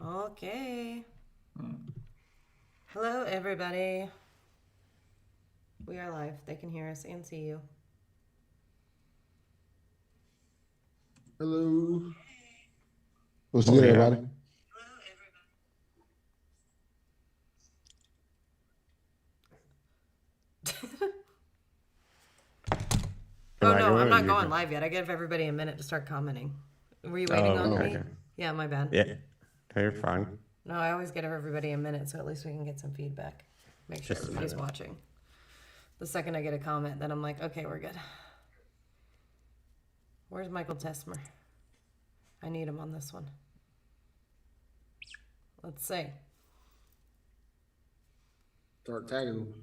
Okay. Hello, everybody. We are live. They can hear us and see you. Hello. What's good, everybody? Oh, no, I'm not going live yet. I give everybody a minute to start commenting. Were you waiting on me? Okay. Yeah, my bad. Yeah, you're fine. No, I always give everybody a minute, so at least we can get some feedback. Make sure everybody's watching. The second I get a comment, then I'm like, okay, we're good. Where's Michael Tesmer? I need him on this one. Let's see. Start tagging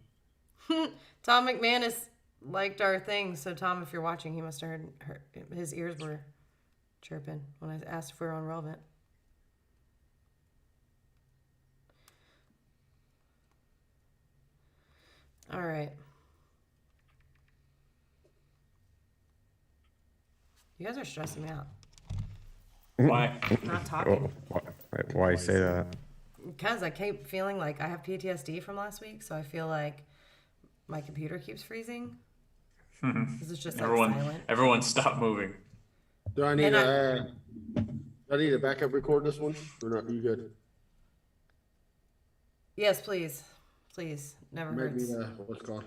them. Tom McManus liked our thing, so Tom, if you're watching, he must have heard his ears were chirping when I asked if we were on Relevant. All right. You guys are stressing me out. Why? Not talking. Why you say that? Because I keep feeling like I have PTSD from last week, so I feel like my computer keeps freezing. This is just like silent. Everyone stop moving. Do I need to backup record this one? Or not? Are you good? Yes, please. Please. Never hurts. Maybe what's called?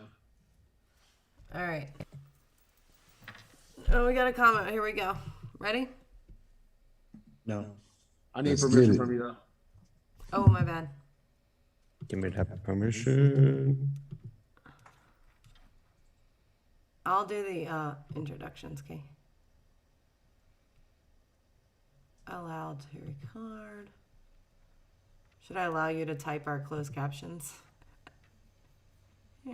All right. Oh, we got a comment. Here we go. Ready? No. I need Let's permission get it. from you though. Oh, my bad. Give me that permission. I'll do the introductions, okay? Allowed to record. Should I allow you to type our closed captions? All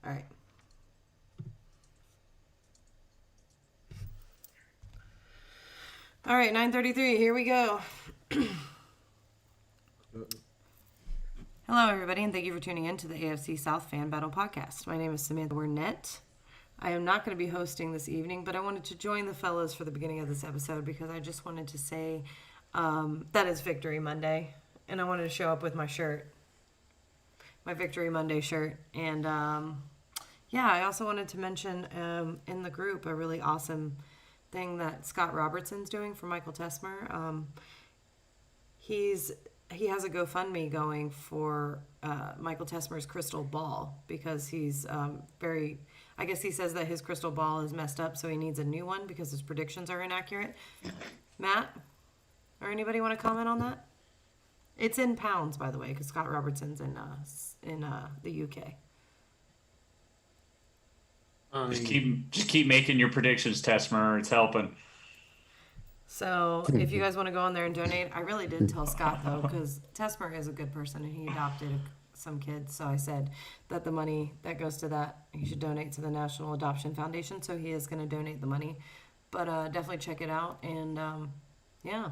right. All right, 9:33. Here we go. Hello, everybody, and thank you for tuning in to the AFC South Fan Battle Podcast. My name is Samantha Arnett. I am not going to be hosting this evening, but I wanted to join the fellows for the beginning of this episode because I just wanted to say that is Victory Monday, and I wanted to show up with my shirt, my Victory Monday shirt. And yeah, I also wanted to mention in the group a really awesome thing that Scott Robertson's doing for Michael Tesmer. He has a GoFundMe going for Michael Tesmer's crystal ball because he's I guess he says that his crystal ball is messed up, so he needs a new one because his predictions are inaccurate. Matt, or anybody want to comment on that? It's in pounds, by the way, because Scott Robertson's in the UK. Just keep making your predictions, Tesmer. It's helping. So if you guys want to go on there and donate, I really did tell Scott, though, because Tesmer is a good person and he adopted some kids. So I said that the money that goes to that, he should donate to the National Adoption Foundation. So he is going to donate the money. But definitely check it out. And yeah,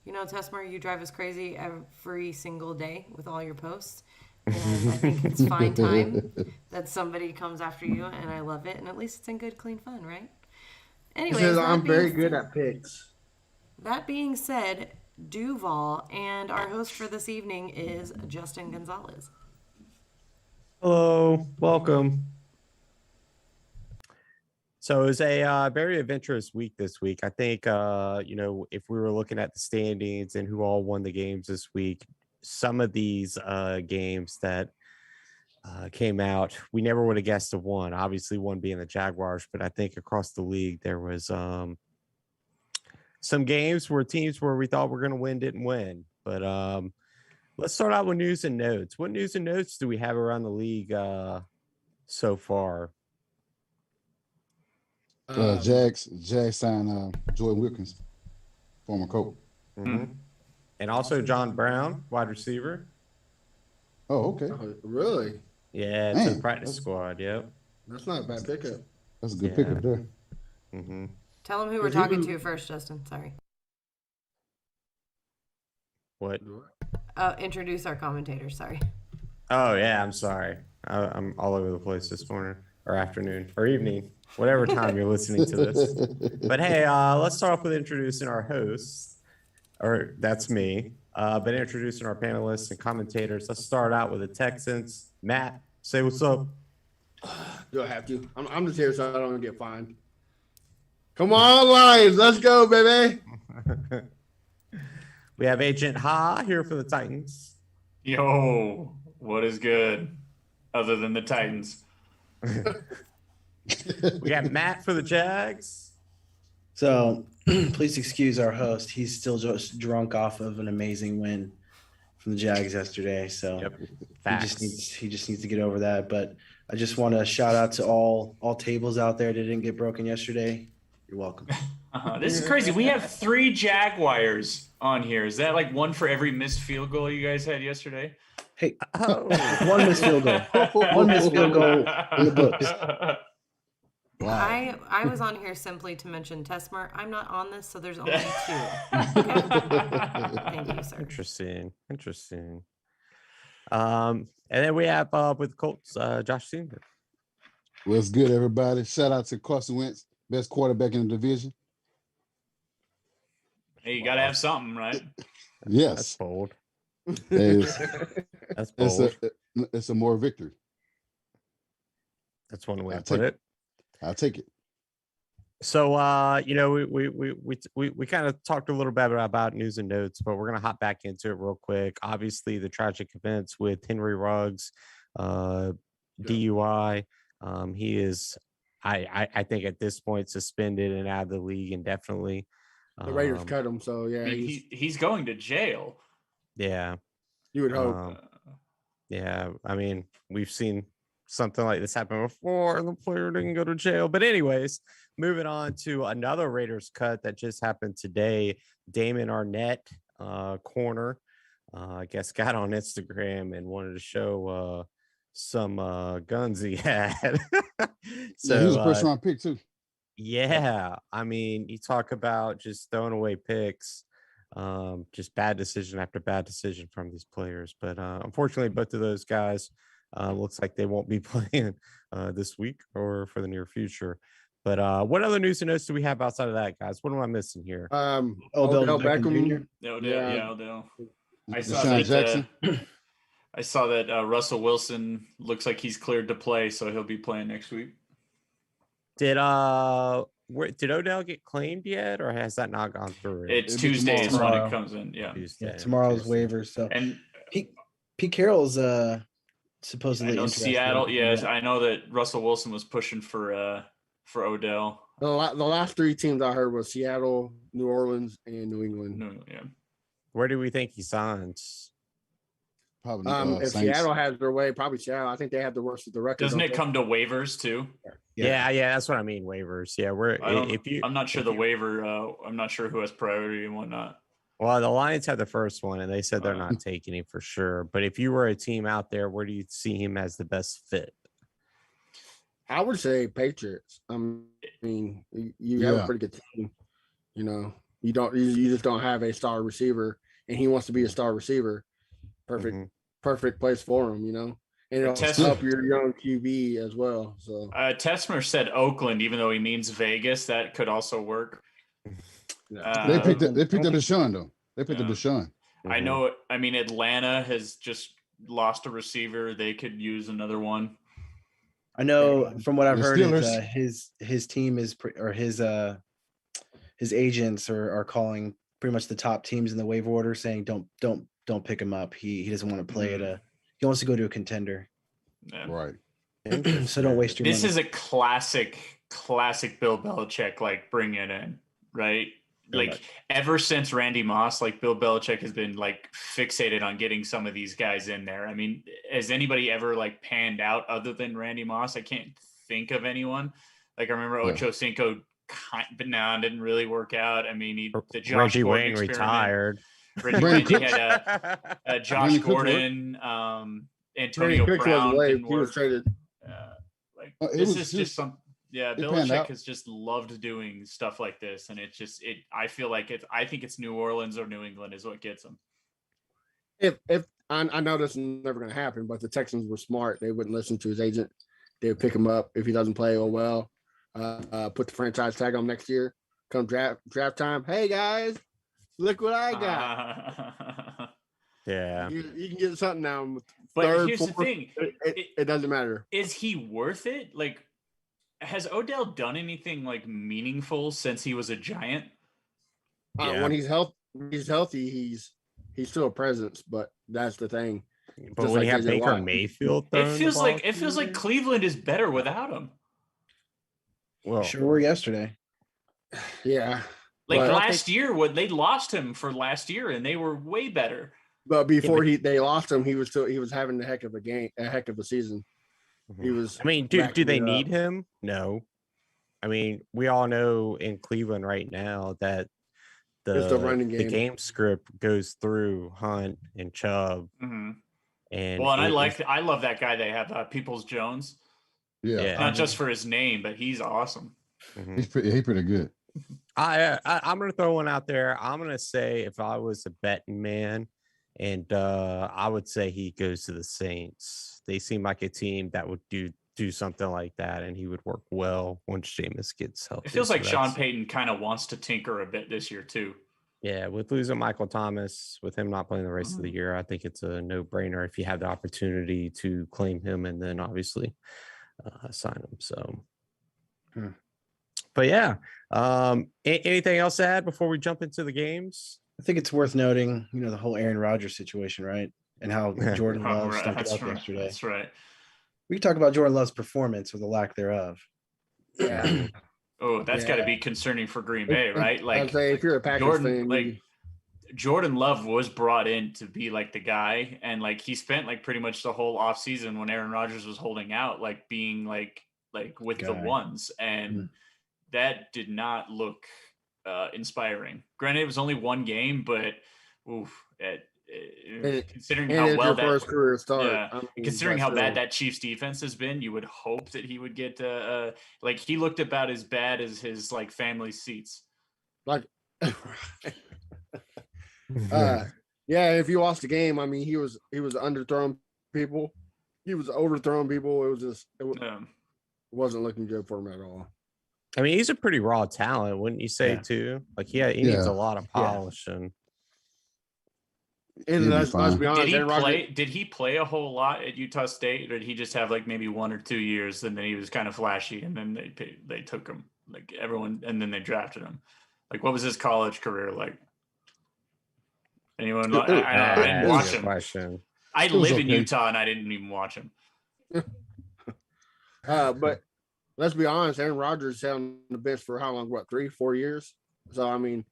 you know, Tesmer, you drive us crazy every single day with all your posts. And I think it's fine time that somebody comes after you, and I love it. And at least it's in good, clean fun, right? Anyways, I'm very good at picks. That being said, Duval, and our host for this evening is Justin Gonzalez. Hello, welcome. So it was a very adventurous week this week. I think, you know, if we were looking at the standings and who all won the games this week, some of these games that came out, we never would have guessed of one. Obviously, one being the Jaguars, but I think across the league there was some games where teams where we thought we're going to win didn't win. But let's start out with news and notes. What news and notes do we have around the league so far? Jags signed Jordan Wilkins, former Colt. Mm-hmm. And also John Brown, wide receiver. Oh, okay. Really? Yeah, to the practice squad. Yep. That's not a bad pickup. That's a good pickup there. Mm-hmm. Tell them who we're talking to first, Justin. Sorry. What? Introduce our commentators. Sorry. Oh, yeah, I'm sorry. I'm all over the place this morning or afternoon or evening, whatever time you're listening to this. But hey, let's start off with introducing our hosts. Or that's me. But introducing our panelists and commentators. Let's start out with the Texans. Matt, say what's up. Do I have to? I'm just here so I don't get fined. Come on, Lions. Let's go, baby. We have Agent Ha here for the Titans. Yo, what is good other than the Titans? We got Matt for the Jags. So please excuse our host. He's still just drunk off of an amazing win from the Jags yesterday. So he just needs to get over that. But I just want to shout out to all tables out there that didn't get broken yesterday. You're welcome. This is crazy. We have 3 Jaguars on here. Is that like one for every missed field goal you guys had yesterday? Hey, one missed field goal. One missed field goal in the books. Wow. I was on here simply to mention Tesmer. I'm not on this, so there's only 2. Thank you, sir. Interesting. And then we have with Colts, Josh Senior. What's good, everybody? Shout out to Carson Wentz, best quarterback in the division. Hey, you got to have something, right? That's Yes, bold. it's, That's bold. it's a more victory. That's one way I'll to put take it. I'll take it. So, we kind of talked a little bit about news and notes, but we're going to hop back into it real quick. Obviously, the tragic events with Henry Ruggs, DUI. He is, I think at this point, suspended and out of the league indefinitely. The Raiders cut him, so yeah. He's going to jail. Yeah. You would hope. Yeah. I mean, we've seen something like this happen before, and the player didn't go to jail. But anyways, moving on to another Raiders cut that just happened today. Damon Arnett, corner, I guess got on Instagram and wanted to show some guns he had. So he was a first round pick too. Yeah, I mean, you talk about just throwing away picks, just bad decision after bad decision from these players. But unfortunately, both of those guys looks like they won't be playing this week or for the near future. But what other news and notes do we have outside of that, guys? What am I missing here? Odell Beckham Jr. Odell. I saw Deshaun that. Jackson. I saw that Russell Wilson looks like he's cleared to play, so he'll be playing next week. Did Odell get claimed yet, or has that not gone through? It's Tuesdays when it comes in. Yeah. Tuesday. Tomorrow's waivers. So And Pete Carroll's supposedly I know interested. Seattle. Yes, I know that Russell Wilson was pushing for Odell. The last 3 teams I heard was Seattle, New Orleans, and New England. No, yeah. Where do we think he signs? Probably. If Saints. Seattle has their way, probably Seattle. I think they have the worst of the record. Doesn't don't it they? come to waivers too? Yeah, that's what I mean. Waivers. Yeah, I'm not sure the waiver. I'm not sure who has priority and whatnot. Well, the Lions had the first one, and they said they're not taking him for sure. But if you were a team out there, where do you see him as the best fit? I would say Patriots. I mean, you have a pretty good team. You know, you just don't have a star receiver, and he wants to be a star receiver. Perfect place for him. You know, and it'll help your young QB as well. So Tessmer said Oakland, even though he means Vegas. That could also work. They picked up Deshaun though. They picked up Deshaun. I know. I mean, Atlanta has just lost a receiver. They could use another one. I know from what I've The heard, Steelers. his team is his agents are calling pretty much the top teams in the waiver order, saying don't pick him up. He doesn't want to play he wants to go to a contender. Yeah. Right. So don't waste your money. This is a classic Bill Belichick, like bring it in, right? Like ever since Randy Moss, like Bill Belichick has been like fixated on getting some of these guys in there. I mean, has anybody ever like panned out other than Randy Moss? I can't think of anyone. Like I remember Ocho Cinco, but now didn't really work out. I mean, the Josh Reggie Gordon Wayne experiment. retired. Reggie had Josh Gordon, Antonio Brown didn't he was work. traded. Belichick has just loved doing stuff like this, and I think it's New Orleans or New England is what gets them. If I know this is never going to happen, but the Texans were smart. They wouldn't listen to his agent. They would pick him up if he doesn't play well. Put the franchise tag on next year. Come draft time. Hey guys, Look what I got. Yeah. You can get something now. But Third, here's fourth, the thing: it doesn't matter. is he worth it? Like, has Odell done anything like meaningful since he was a Giant? Yeah. When he's healthy, he's still a presence. But that's the thing. But Just when you like have JJ Baker Watt. Mayfield, It throwing the feels ball like Cleveland is better without him. well, Sure were yesterday. Yeah. Like But- last year, when they lost him for last year, and they were way better. But before they lost him, he was having a heck of a season. He was. I mean, do racking they it up. need him? No. I mean, we all know in Cleveland right now that It's the running the game. game script goes through Hunt and Chubb. Mm-hmm. And Well, and I love that guy they have, Peoples Jones. Yeah. Not just for his name, but he's awesome. Mhm. He's pretty good. I'm gonna throw one out there. I'm gonna say if I was a betting man, and I would say he goes to the Saints. They seem like a team that would do something like that, and he would work well once Jameis gets healthy. It feels like So Sean that's- Payton kind of wants to tinker a bit this year too. Yeah, with losing Michael Thomas, with him not playing the rest of the year, I think it's a no-brainer if you have the opportunity to claim him and then obviously sign him. So, but yeah, anything else to add before we jump into the games? I think it's worth noting, the whole Aaron Rodgers situation, right? And how Jordan Love stunk it up yesterday. That's right. We can talk about Jordan Love's performance or the lack thereof. Yeah. Oh, that's got to be concerning for Green Bay, right? Like, I'd say if you're a Packers Jordan, fan, like Jordan Love was brought in to be like the guy, and like he spent like pretty much the whole offseason when Aaron Rodgers was holding out, like being like with the ones, and that did not look inspiring. Granted, it was only one game, but considering how well that first career start, yeah, I mean, considering but how still. bad that Chiefs defense has been, you would hope that he would get like he looked about as bad as his like family seats. Like, yeah, if you watch the game, I mean, he was underthrowing people, he was overthrowing people. It was just wasn't looking good for him at all. I mean, he's a pretty raw talent, wouldn't you say too? Like, he needs a lot of polish and let's be honest. Did he play a whole lot at Utah State, or did he just have like maybe 1 or 2 years, and then he was kind of flashy, and then they took him, like everyone, and then they drafted him? Like, what was his college career like? Anyone? I didn't watch him. Question. I live in Utah, and I didn't even watch him. But let's be honest, Aaron Rodgers sat on the bench for how long? What, 3-4 years? So I mean,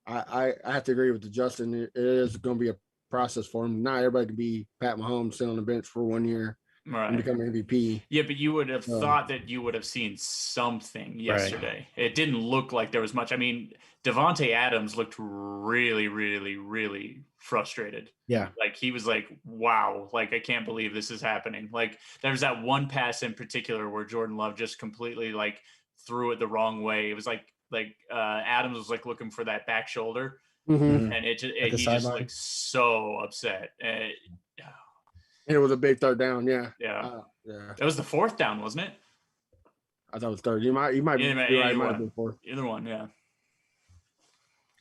I have to agree with Justin. It is going to be a process for him. Not everybody can be Pat Mahomes sitting on the bench for 1 year and become MVP. Yeah, but you would have thought that you would have seen something yesterday. Right. It didn't look like there was much. I mean, Devontae Adams looked really, really, really frustrated. Yeah. Like, he was like, wow, like, I can't believe this is happening. Like, there was that one pass in particular where Jordan Love just completely like threw it the wrong way. It was like Adams was like looking for that back shoulder. Mm-hmm. And he just looked so upset. And it was a big third down. Yeah. Yeah. Yeah. That was the fourth down, wasn't it? I thought it was third. You might be right. It might have been fourth. Either one. Yeah.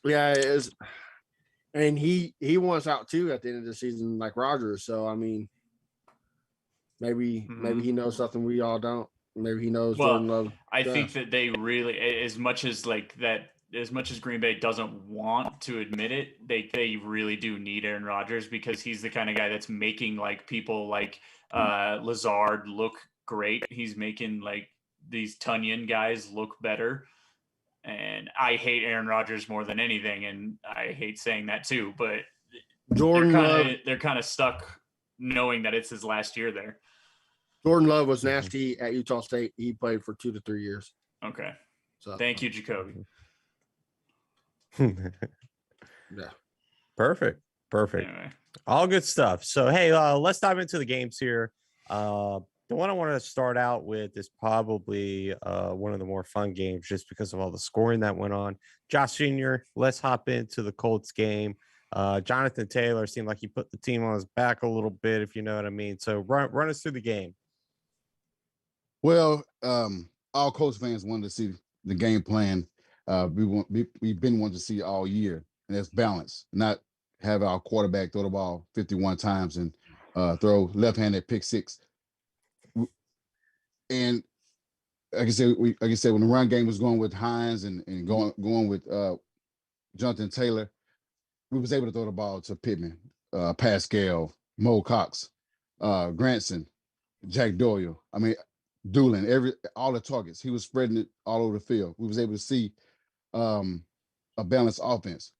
Yeah. It is. And he wants out too at the end of the season, like Rodgers. So, I mean, maybe he knows something we all don't. Maybe he knows Jordan Love. I think that they really, as much as Green Bay doesn't want to admit it, they really do need Aaron Rodgers, because he's the kind of guy that's making like people like Lazard look great. He's making like these Tunyon guys look better. And I hate Aaron Rodgers more than anything, and I hate saying that too. But they're kind of stuck knowing that it's his last year there. Jordan Love was nasty at Utah State. He played for 2 to 3 years. Okay. So thank you, Jacoby. Yeah. Perfect. Anyway. All good stuff. So, hey, let's dive into the games here. The one I want to start out with is probably one of the more fun games, just because of all the scoring that went on. Josh Sr., let's hop into the Colts game. Jonathan Taylor seemed like he put the team on his back a little bit, if you know what I mean. So run us through the game. Well, all Colts fans wanted to see the game plan. We've been wanting to see all year. and that's balance, not have our quarterback throw the ball 51 times and throw left-handed pick six. And like I said, when the run game was going with Hines and going with Jonathan Taylor, we was able to throw the ball to Pittman, Pascal, Mo Cox, Granson, Jack Doyle. I mean, Doolin, all the targets. He was spreading it all over the field. We was able to see a balanced offense.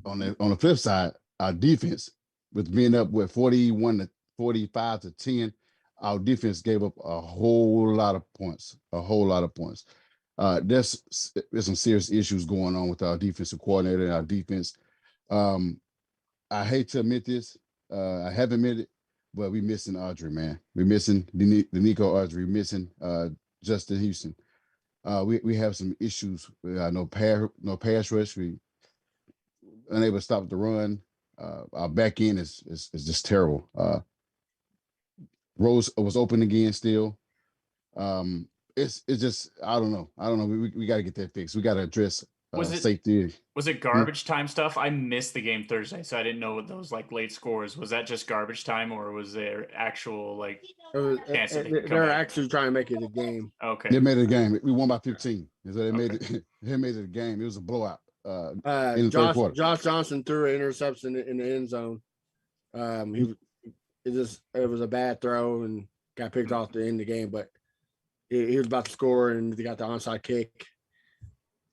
On the flip side, our defense, with being up with 41 to 45 to 10, our defense gave up a whole lot of points. There's some serious issues going on with our defensive coordinator and our defense. I hate to admit this. I have admitted, but we're missing Audrey, man. We're missing Danico Audrey. We're missing Justin Houston. We have some issues. No pass rush. We unable to stop the run. Our back end is just terrible. Rose was open again still. It's just I don't know. We got to get that fixed. We got to address safety. Was it garbage time stuff? I missed the game Thursday, so I didn't know what those like late scores. Was that just garbage time, or was there actual like? They're actually trying to make it a game. Okay, they made it a game. We won by 15. So they made it. They made it a game. It was a blowout. In the third quarter. Josh Johnson threw an interception in the end zone. It was a bad throw and got picked off to end the game, but he was about to score and they got the onside kick.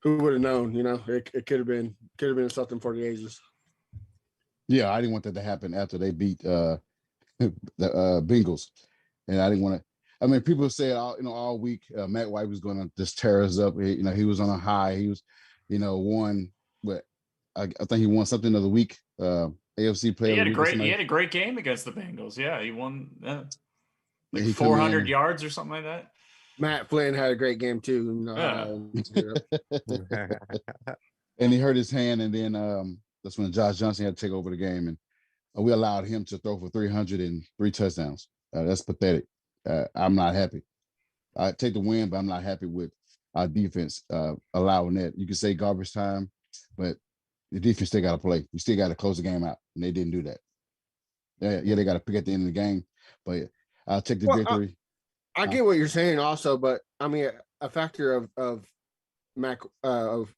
Who would have known? It could have been something for the ages. Yeah, I didn't want that to happen after they beat the Bengals, and I didn't want to. I mean, people said all week Matt White was going to just tear us up. He was on a high. He was, won. But I think he won something of the week. AFC player. He had a great game against the Bengals. Yeah, he won like 400 yards or something like that. Matt Flynn had a great game too. And he hurt his hand, and then that's when Josh Johnson had to take over the game, and we allowed him to throw for 303 touchdowns. That's pathetic. I'm not happy. I take the win, but I'm not happy with our defense allowing that. You can say garbage time, but the defense still got to play. You still got to close the game out, and they didn't do that. Yeah, they got to pick at the end of the game, but I'll take the victory. I get what you're saying also, but I mean, a factor of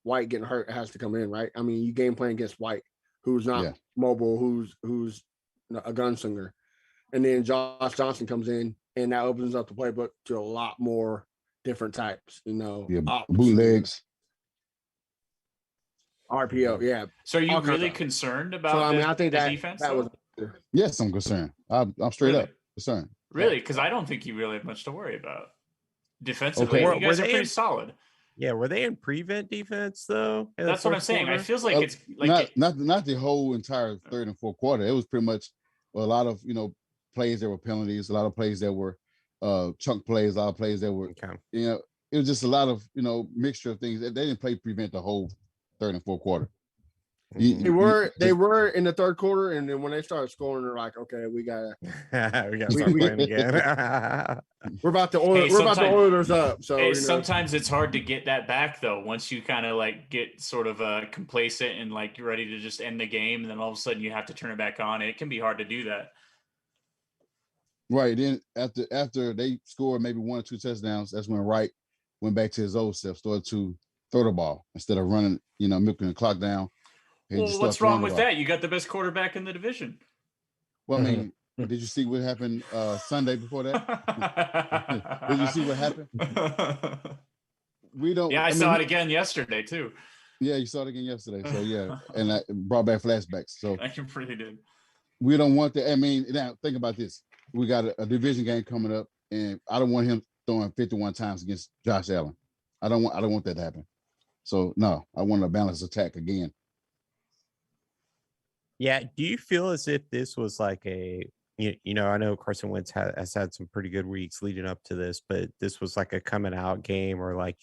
White getting hurt has to come in, right? I mean, you game plan against White, who's not mobile, who's a gunslinger, and then Josh Johnson comes in, and that opens up the playbook to a lot more different types, bootlegs, RPO, yeah. So are you really concerned about? So I mean, I think that defense. That was. Yes, I'm concerned. I'm straight up concerned. Really? Because I don't think you really have much to worry about. Defensively, you guys are pretty solid. Yeah, were they in prevent defense though? That's what I'm saying. It feels like it's like not the whole entire third and fourth quarter. It was pretty much a lot of plays that were penalties, a lot of plays that were chunk plays, a lot of plays that were it was just a lot of mixture of things. They didn't play prevent the whole third and fourth quarter. They were in the third quarter, and then when they started scoring, they're like, "Okay, we gotta start playing again." we're about to Oilers up. So sometimes it's hard to get that back though. Once you kind of like get sort of complacent and like you're ready to just end the game, and then all of a sudden you have to turn it back on. It can be hard to do that. Right. Then after they scored maybe 1 or 2 touchdowns, that's when Wright went back to his old self, started to throw the ball instead of running, milking the clock down. Well, what's wrong with that? You got the best quarterback in the division. Well, I mean, did you see what happened Sunday before that? Did you see what happened? We don't. Yeah, I saw it again yesterday too. Yeah, you saw it again yesterday. So yeah, and that brought back flashbacks. So I really did. We don't want that. I mean, now think about this. We got a division game coming up, and I don't want him throwing 51 times against Josh Allen. I don't want that to happen. So no, I want a balanced attack again. Yeah. Do you feel as if this was like I know Carson Wentz has had some pretty good weeks leading up to this, but this was like a coming out game or like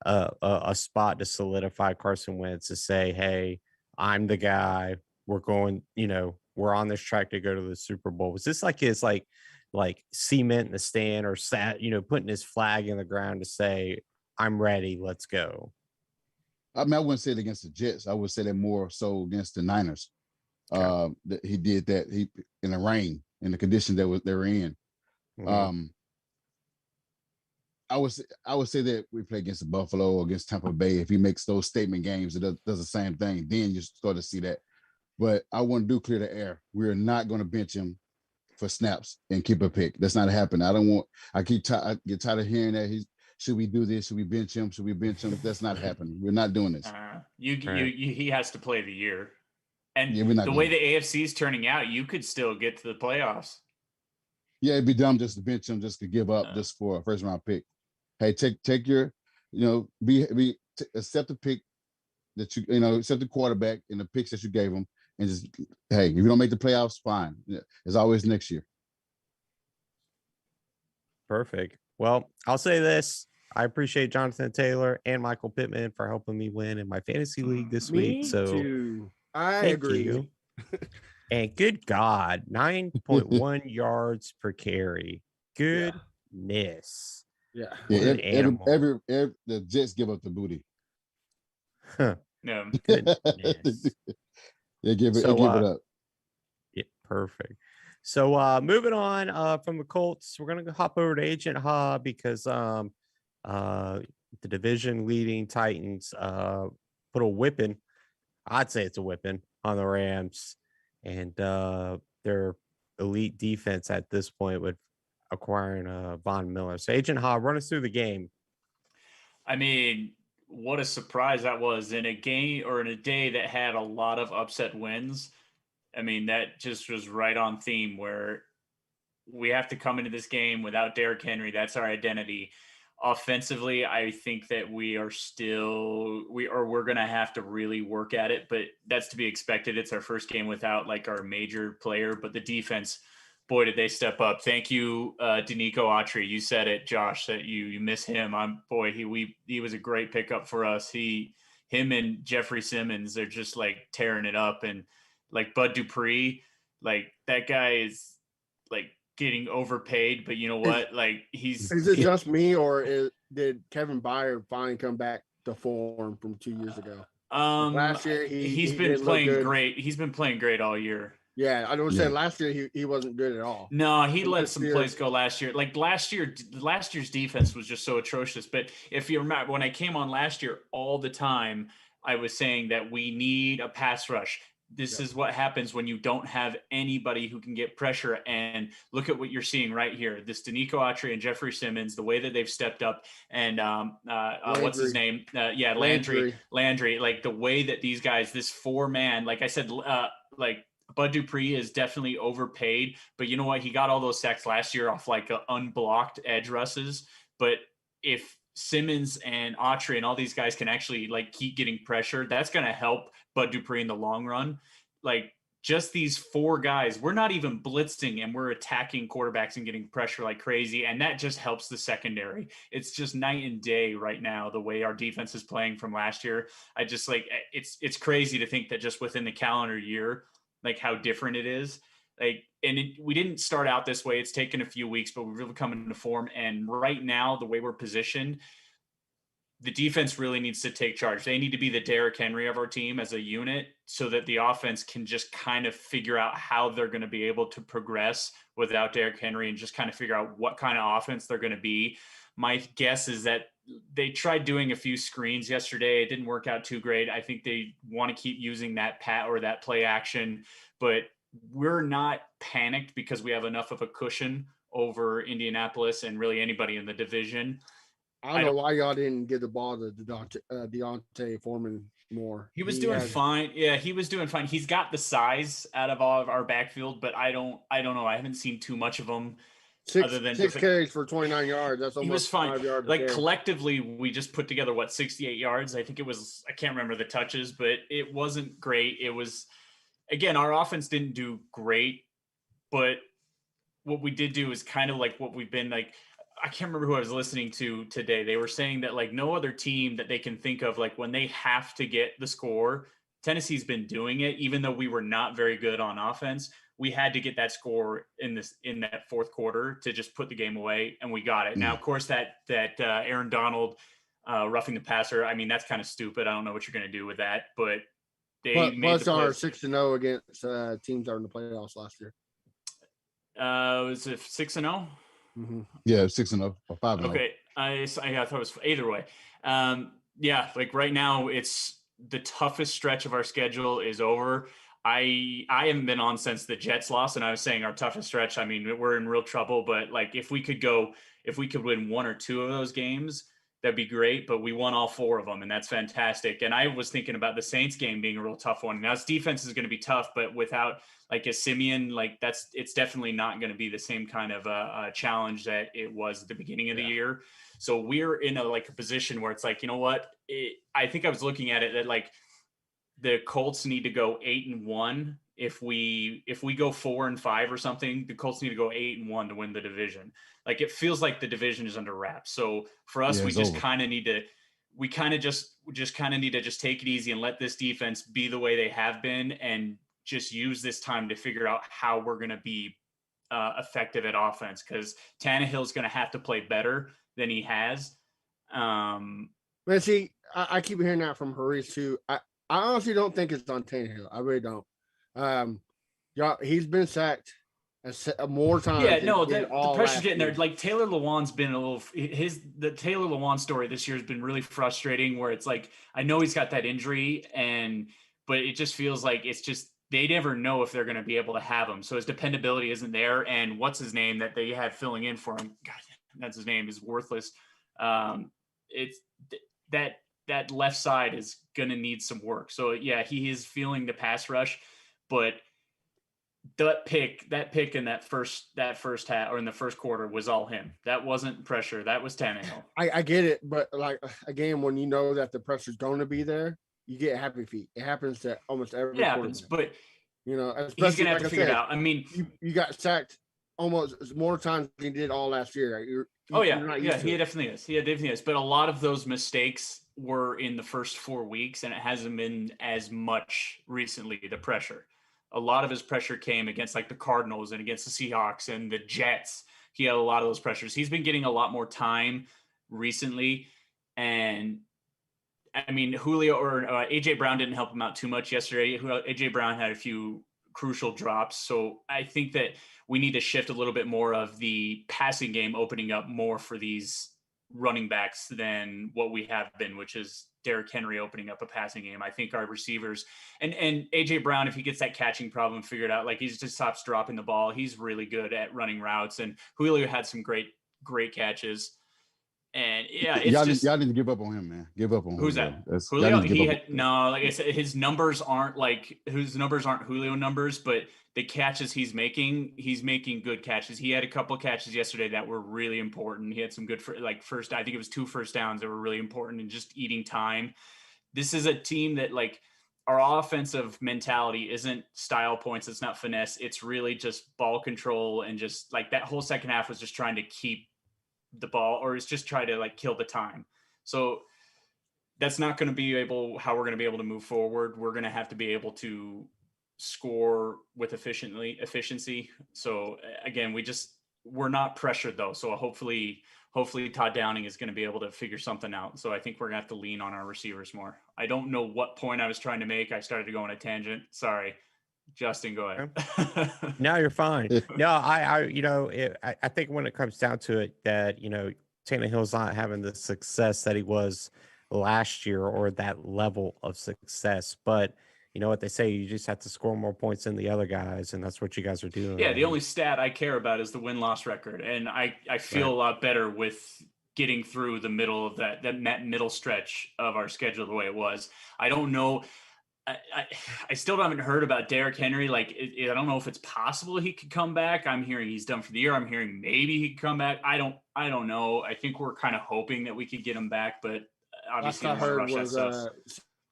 a spot to solidify Carson Wentz to say, hey, I'm the guy. We're going, we're on this track to go to the Super Bowl. Was this like his like cement in the stand or putting his flag in the ground to say, I'm ready, let's go? I mean, I wouldn't say it against the Jets. I would say that more so against the Niners. That he did that in the rain, in the condition that they were in. Mhm. I would say that we play against the Buffalo or against Tampa Bay. If he makes those statement games, it does the same thing. Then you start to see that. But I want to do clear the air. We're not going to bench him for snaps and keep a pick. That's not happening. I get tired of hearing that should we do this? Should we bench him? Should we bench him? That's not happening. We're not doing this. He has to play the year. And Yeah, we're not the doing way it. the AFC is turning out, you could still get to the playoffs. Yeah, it'd be dumb just to bench him, just to give up just for a first round pick. Hey, take your, accept the pick that accept the quarterback and the picks that you gave him, and just, hey, if you don't make the playoffs, fine. Yeah, it's always next year. Perfect. Well, I'll say this. I appreciate Jonathan Taylor and Michael Pittman for helping me win in my fantasy league this week. So too. I thank agree. you. And good God, 9.1 yards per carry. Goodness. Yeah. What an animal. Every the Jets give up the booty. Huh. No. Goodness. They give it up. Yeah, perfect. So moving on from the Colts, we're gonna hop over to Agent Ha because the division leading Titans put a whipping. I'd say it's a whipping on the Rams, and their elite defense at this point with acquiring Von Miller. So Agent Ha, run us through the game. I mean, what a surprise that was in a game or in a day that had a lot of upset wins. I mean, that just was right on theme where we have to come into this game without Derrick Henry. That's our identity. Offensively, I think that we're going to have to really work at it, but that's to be expected. It's our first game without like our major player, but the defense, boy, did they step up. Thank you, Danico Autry. You said it, Josh, that you miss him. He was a great pickup for us. Him and Jeffrey Simmons, they're just like tearing it up. And like Bud Dupree, like that guy is like getting overpaid, but you know what? Like is it just me, or did Kevin Byard finally come back to form from 2 years ago? Last year he's been playing great. He's been playing great all year. Yeah, I don't say last year he wasn't good at all. No, he let some plays go last year. Like last year's defense was just so atrocious. But if you remember, when I came on last year, all the time I was saying that we need a pass rush. This is what happens when you don't have anybody who can get pressure. And look at what you're seeing right here. This Danico Autry and Jeffrey Simmons, the way that they've stepped up, and what's his name? Landry. Like the way that these guys, this 4-man, like I said, like Bud Dupree is definitely overpaid, but you know what? He got all those sacks last year off like unblocked edge rushes. But if Simmons and Autry and all these guys can actually like keep getting pressure, that's going to help Bud Dupree in the long run. Like just these 4 guys, we're not even blitzing and we're attacking quarterbacks and getting pressure like crazy. And that just helps the secondary. It's just night and day right now, the way our defense is playing from last year. I just like, it's crazy to think that just within the calendar year, like how different it is. Like, and we didn't start out this way. It's taken a few weeks, but we've really come into form. And right now, the way we're positioned, the defense really needs to take charge. They need to be the Derrick Henry of our team as a unit so that the offense can just kind of figure out how they're going to be able to progress without Derrick Henry and just kind of figure out what kind of offense they're going to be. My guess is that they tried doing a few screens yesterday. It didn't work out too great. I think they want to keep using that that play action, but we're not panicked because we have enough of a cushion over Indianapolis and really anybody in the division. I don't know why y'all didn't give the ball to Deontay Foreman more. He was doing fine. Yeah, he was doing fine. He's got the size out of all of our backfield, but I don't know. I haven't seen too much of him. Other than 6 carries for 29 yards. That's almost he was fine. 5 yards. Like collectively, we just put together 68 yards. I think it was. I can't remember the touches, but it wasn't great. It was, again, our offense didn't do great, but what we did do is kind of like what we've been like. I can't remember who I was listening to today. They were saying that like no other team that they can think of, like when they have to get the score, Tennessee's been doing it, even though we were not very good on offense. We had to get that score in that fourth quarter to just put the game away, and we got it. Now, of course, that Aaron Donald roughing the passer. I mean, that's kind of stupid. I don't know what you're going to do with that, but they But made plus the our plays. 6-0 against teams that are in the playoffs last year. Was it 6-0? Yeah, 6-0 or 5-0. Okay, I thought it was either way. Yeah, like right now, it's the toughest stretch of our schedule is over. I haven't been on since the Jets lost, and I was saying our toughest stretch. I mean, we're in real trouble, but like if we could win one or two of those games, that'd be great. But we won all four of them, and that's fantastic. And I was thinking about the Saints game being a real tough one. Now, its defense is going to be tough, but without like a Simeon, like it's definitely not going to be the same kind of challenge that it was at the beginning of the year. So we're in a position where it's like, you know what? I think I was looking at it that like the Colts need to go 8-1. If we go 4-5 or something, the Colts need to go 8-1 to win the division. Like it feels like the division is under wraps. So for us, we just kind of need to, just take it easy and let this defense be the way they have been, and just use this time to figure out how we're going to be effective at offense. Because Tannehill's going to have to play better than he has. But see, I keep hearing that from Haris too. I honestly don't think it's on Tannehill. I really don't. He's been sacked more times. Yeah, no, the pressure's getting there. Like Taylor Lewan's been the Taylor Lewan story this year has been really frustrating. Where it's like I know he's got that injury, but it just feels like it's just they never know if they're going to be able to have him. So his dependability isn't there. And what's his name that they had filling in for him? God, that's his name is worthless. It's that left side is going to need some work. So yeah, he is feeling the pass rush, but that pick in that first half or in the first quarter was all him. That wasn't pressure. That was Tannehill. I get it. But like, again, when you know that the pressure's going to be there, you get happy feet. It happens to almost every quarterback. But you know, he's going to have to figure it out. I mean, you got sacked almost more times than he did all last year. He definitely is. But a lot of those mistakes were in the first 4 weeks, and it hasn't been as much recently, the pressure. A lot of his pressure came against like the Cardinals and against the Seahawks and the Jets. He had a lot of those pressures. He's been getting a lot more time recently. And I mean, Julio or AJ Brown didn't help him out too much yesterday. AJ Brown had a few crucial drops. So I think that we need to shift a little bit more of the passing game, opening up more for these running backs than what we have been, which is Derrick Henry opening up a passing game. I think our receivers and AJ Brown, if he gets that catching problem figured out, like he just stops dropping the ball, he's really good at running routes. And Julio had some great catches. And yeah, it's y'all need to give up on him, man. Give up on who's Julio. that? Julio. Like I said, his numbers aren't Julio numbers, but the catches he's making good catches. He had a couple of catches yesterday that were really important. He had some good I think it was 2 first downs that were really important and just eating time. This is a team that like our offensive mentality isn't style points. It's not finesse. It's really just ball control, and just like that whole second half was just trying to keep the ball, or it's just try to like kill the time. So that's not going to be how we're going to be able to move forward. We're going to have to be able to score with efficiency. So again, we're not pressured though. So hopefully Todd Downing is going to be able to figure something out. So I think we're gonna have to lean on our receivers more. I don't know what point I was trying to make. I started to go on a tangent. Sorry. Justin, go ahead. No, you're fine. No, I think when it comes down to it, that Tannehill's not having the success that he was last year, or that level of success. But you know what they say, you just have to score more points than the other guys, and that's what you guys are doing. Yeah, the only stat I care about is the win-loss record, and I feel a lot better with getting through the middle of that middle stretch of our schedule the way it was. I don't know. I still haven't heard about Derrick Henry. Like, I don't know if it's possible he could come back. I'm hearing he's done for the year. I'm hearing maybe he could come back. I don't know. I think we're kind of hoping that we could get him back, but obviously last I heard was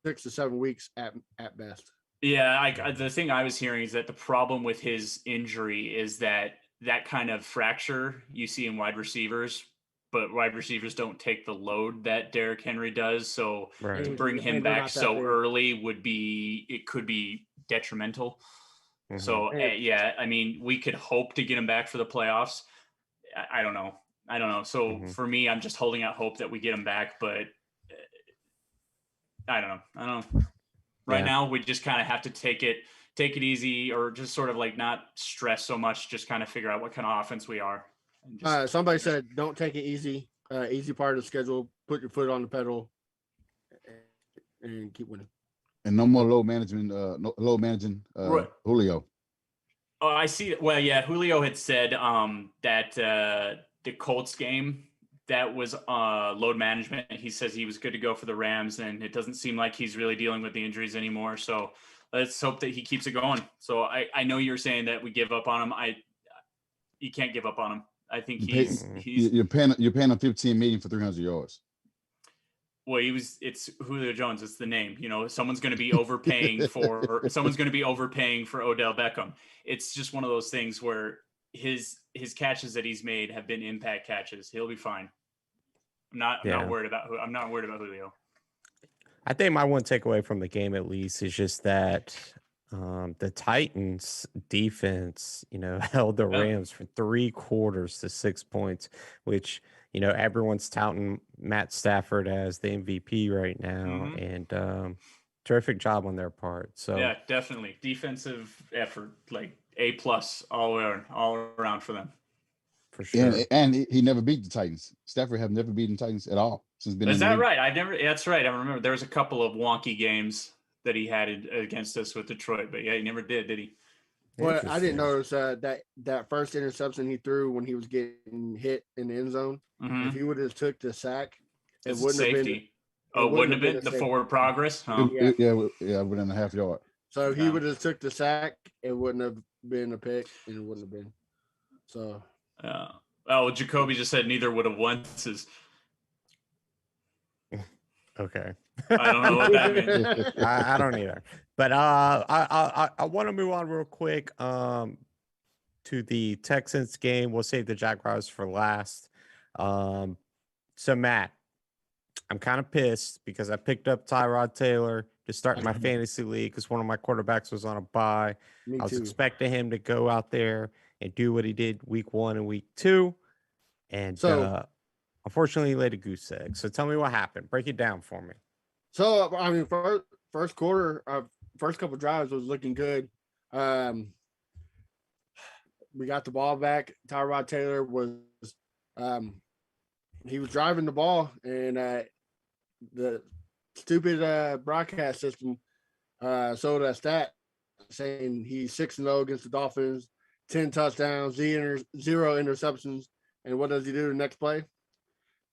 6 to 7 weeks at best. Yeah, the thing I was hearing is that the problem with his injury is that kind of fracture you see in wide receivers, but wide receivers don't take the load that Derrick Henry does. So to bring him back so early could be detrimental. Mm-hmm. So I mean, we could hope to get him back for the playoffs. I don't know. So for me, I'm just holding out hope that we get him back, but I don't know. Right now, we just kind of have to take it easy, or just sort of like not stress so much. Just kind of figure out what kind of offense we are. Somebody said, "Don't take it easy. Easy part of the schedule. Put your foot on the pedal, and keep winning." And no more low managing Right. Julio. Oh, I see. Well, yeah, Julio had said that the Colts game, that was load management. He says he was good to go for the Rams, and it doesn't seem like he's really dealing with the injuries anymore. So let's hope that he keeps it going. So I know you're saying that we give up on him. You can't give up on him. I think you're paying him $15 million for 300 yards. Well, it's Julio Jones. It's the name. Someone's going to be overpaying for Odell Beckham. It's just one of those things where his catches that he's made have been impact catches. He'll be fine. I'm not worried about Julio. I think my one takeaway from the game, at least, is just that the Titans defense, held the Rams for 3 quarters to 6 points, which, everyone's touting Matt Stafford as the MVP right now, and terrific job on their part. So yeah, definitely defensive effort, like A+ all around for them. For sure. And he never beat the Titans. Stafford have never beaten Titans at all since being. Is that right? That's right. I remember there was a couple of wonky games that he had against us with Detroit, but yeah, he never did he? Well, I didn't notice that first interception he threw when he was getting hit in the end zone. Mm-hmm. If he would have took the sack, it wouldn't have been. Oh, it wouldn't have been the forward progress. Huh? Yeah, within a half yard. So if he would have took the sack, it wouldn't have been a pick, and it wouldn't have been. So. Jacoby just said neither would have won. Okay. I don't know what that means. I don't either. But I want to move on real quick to the Texans game. We'll save the Jaguars for last. So Matt, I'm kind of pissed because I picked up Tyrod Taylor to start in my fantasy league because one of my quarterbacks was on a bye. I was expecting him to go out there and do what he did week 1 and week 2. And unfortunately, he laid a goose egg. So tell me what happened. Break it down for me. So, I mean, first quarter, first couple drives was looking good. We got the ball back. Tyrod Taylor was he was driving the ball, and the stupid broadcast system showed a stat saying he's 6-0 against the Dolphins, 10 touchdowns, 0 interceptions. And what does he do the next play?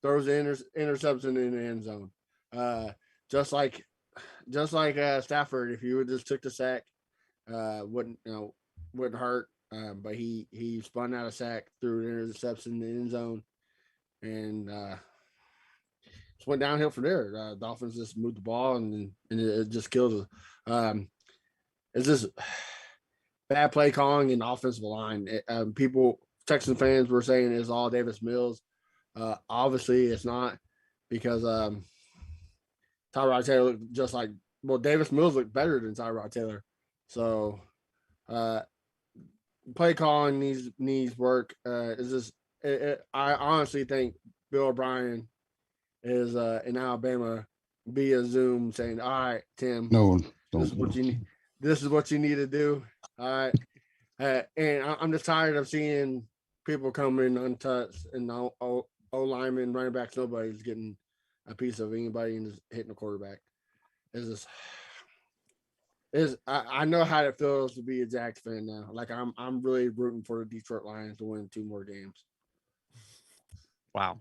Throws the interception in the end zone. Just like Stafford, if he would just took the sack, wouldn't hurt. But he spun out a sack, threw an interception in the end zone, and just went downhill from there. Dolphins just moved the ball, and it just killed us. It's just bad play calling and offensive line. Texan fans were saying it's all Davis Mills. Obviously, it's not, because Tyrod Taylor looked just like Davis Mills looked better than Tyrod Taylor. So play calling needs work. It's just I honestly think Bill O'Brien is in Alabama via Zoom saying, "All right, Tim, this is what you need to do." All right, and I'm just tired of seeing people coming untouched and O linemen, running backs, nobody's getting a piece of anybody and just hitting the quarterback. I know how it feels to be a Jags fan now. Like I'm really rooting for the Detroit Lions to win 2 more games. Wow.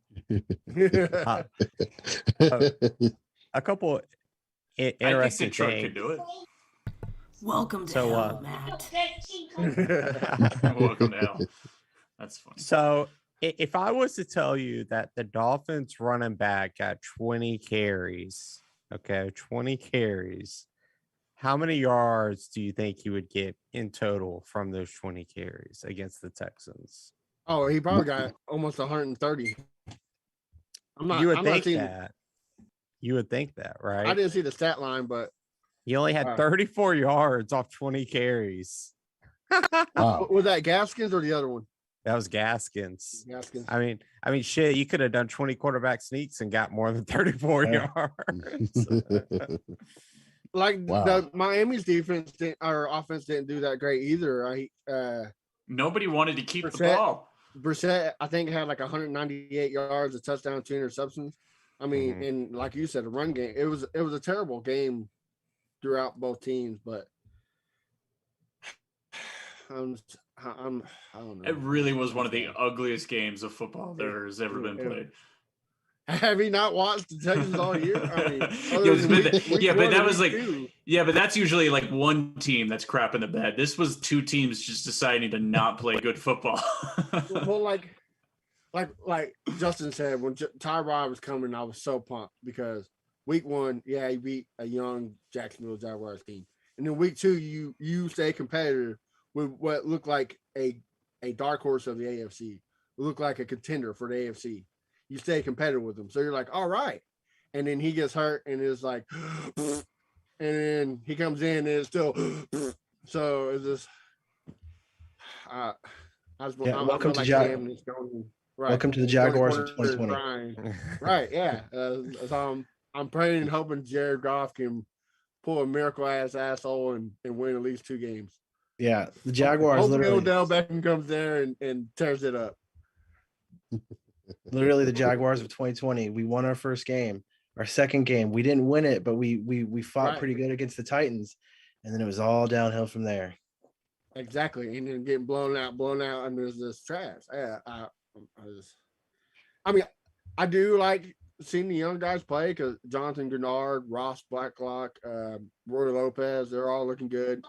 A couple interesting Detroit things. could do it. Welcome to hell, Matt. Welcome to hell. That's funny. So if I was to tell you that the Dolphins running back got 20 carries, 20 carries, how many yards do you think he would get in total from those 20 carries against the Texans? Oh, he probably got almost 130. You would think that, right? I didn't see the stat line, but he only had 34 yards off 20 carries. Was that Gaskins or the other one? That was Gaskins. Gaskins. I mean, shit. You could have done 20 quarterback sneaks and got more than 34 Yeah. yards. Like Wow. the Miami's defense or offense didn't do that great either. Right? Nobody wanted to keep the Brissett- ball. Brissett, I think, had like 198 yards, a touchdown, 2 interceptions. I mean, and like you said, a run game. It was a terrible game throughout both teams, but I don't know. It really was one of the ugliest games of football there has ever been played. Have you not watched the Texans all year? I mean, but that's usually like one team that's crap in the bed. This was two teams just deciding to not play good football. Well, like Justin said, when Tyrod was coming, I was so pumped because week 1, yeah, he beat a young Jacksonville Jaguars team, and then week 2, you stay competitive with what looked like a dark horse of the AFC. It looked like a contender for the AFC. You stay competitive with them. So you're like, all right. And then he gets hurt and it's like, and then he comes in and it's still, so it's just, welcome to the Jaguars of 2020. Right. Yeah. So I'm praying and hoping Jared Goff can pull a miracle asshole and win at least 2 games. Yeah. The Jaguars literally. Odell Beckham comes there and tears it up. Literally the Jaguars of 2020. We won our first game, our second game. We didn't win it, but we fought pretty good against the Titans, and then it was all downhill from there. Exactly, and then getting blown out, and there's this trash. Yeah, I mean, I do like seeing the young guys play because Jonathan Gennard, Ross Blacklock, Roy Lopez, they're all looking good.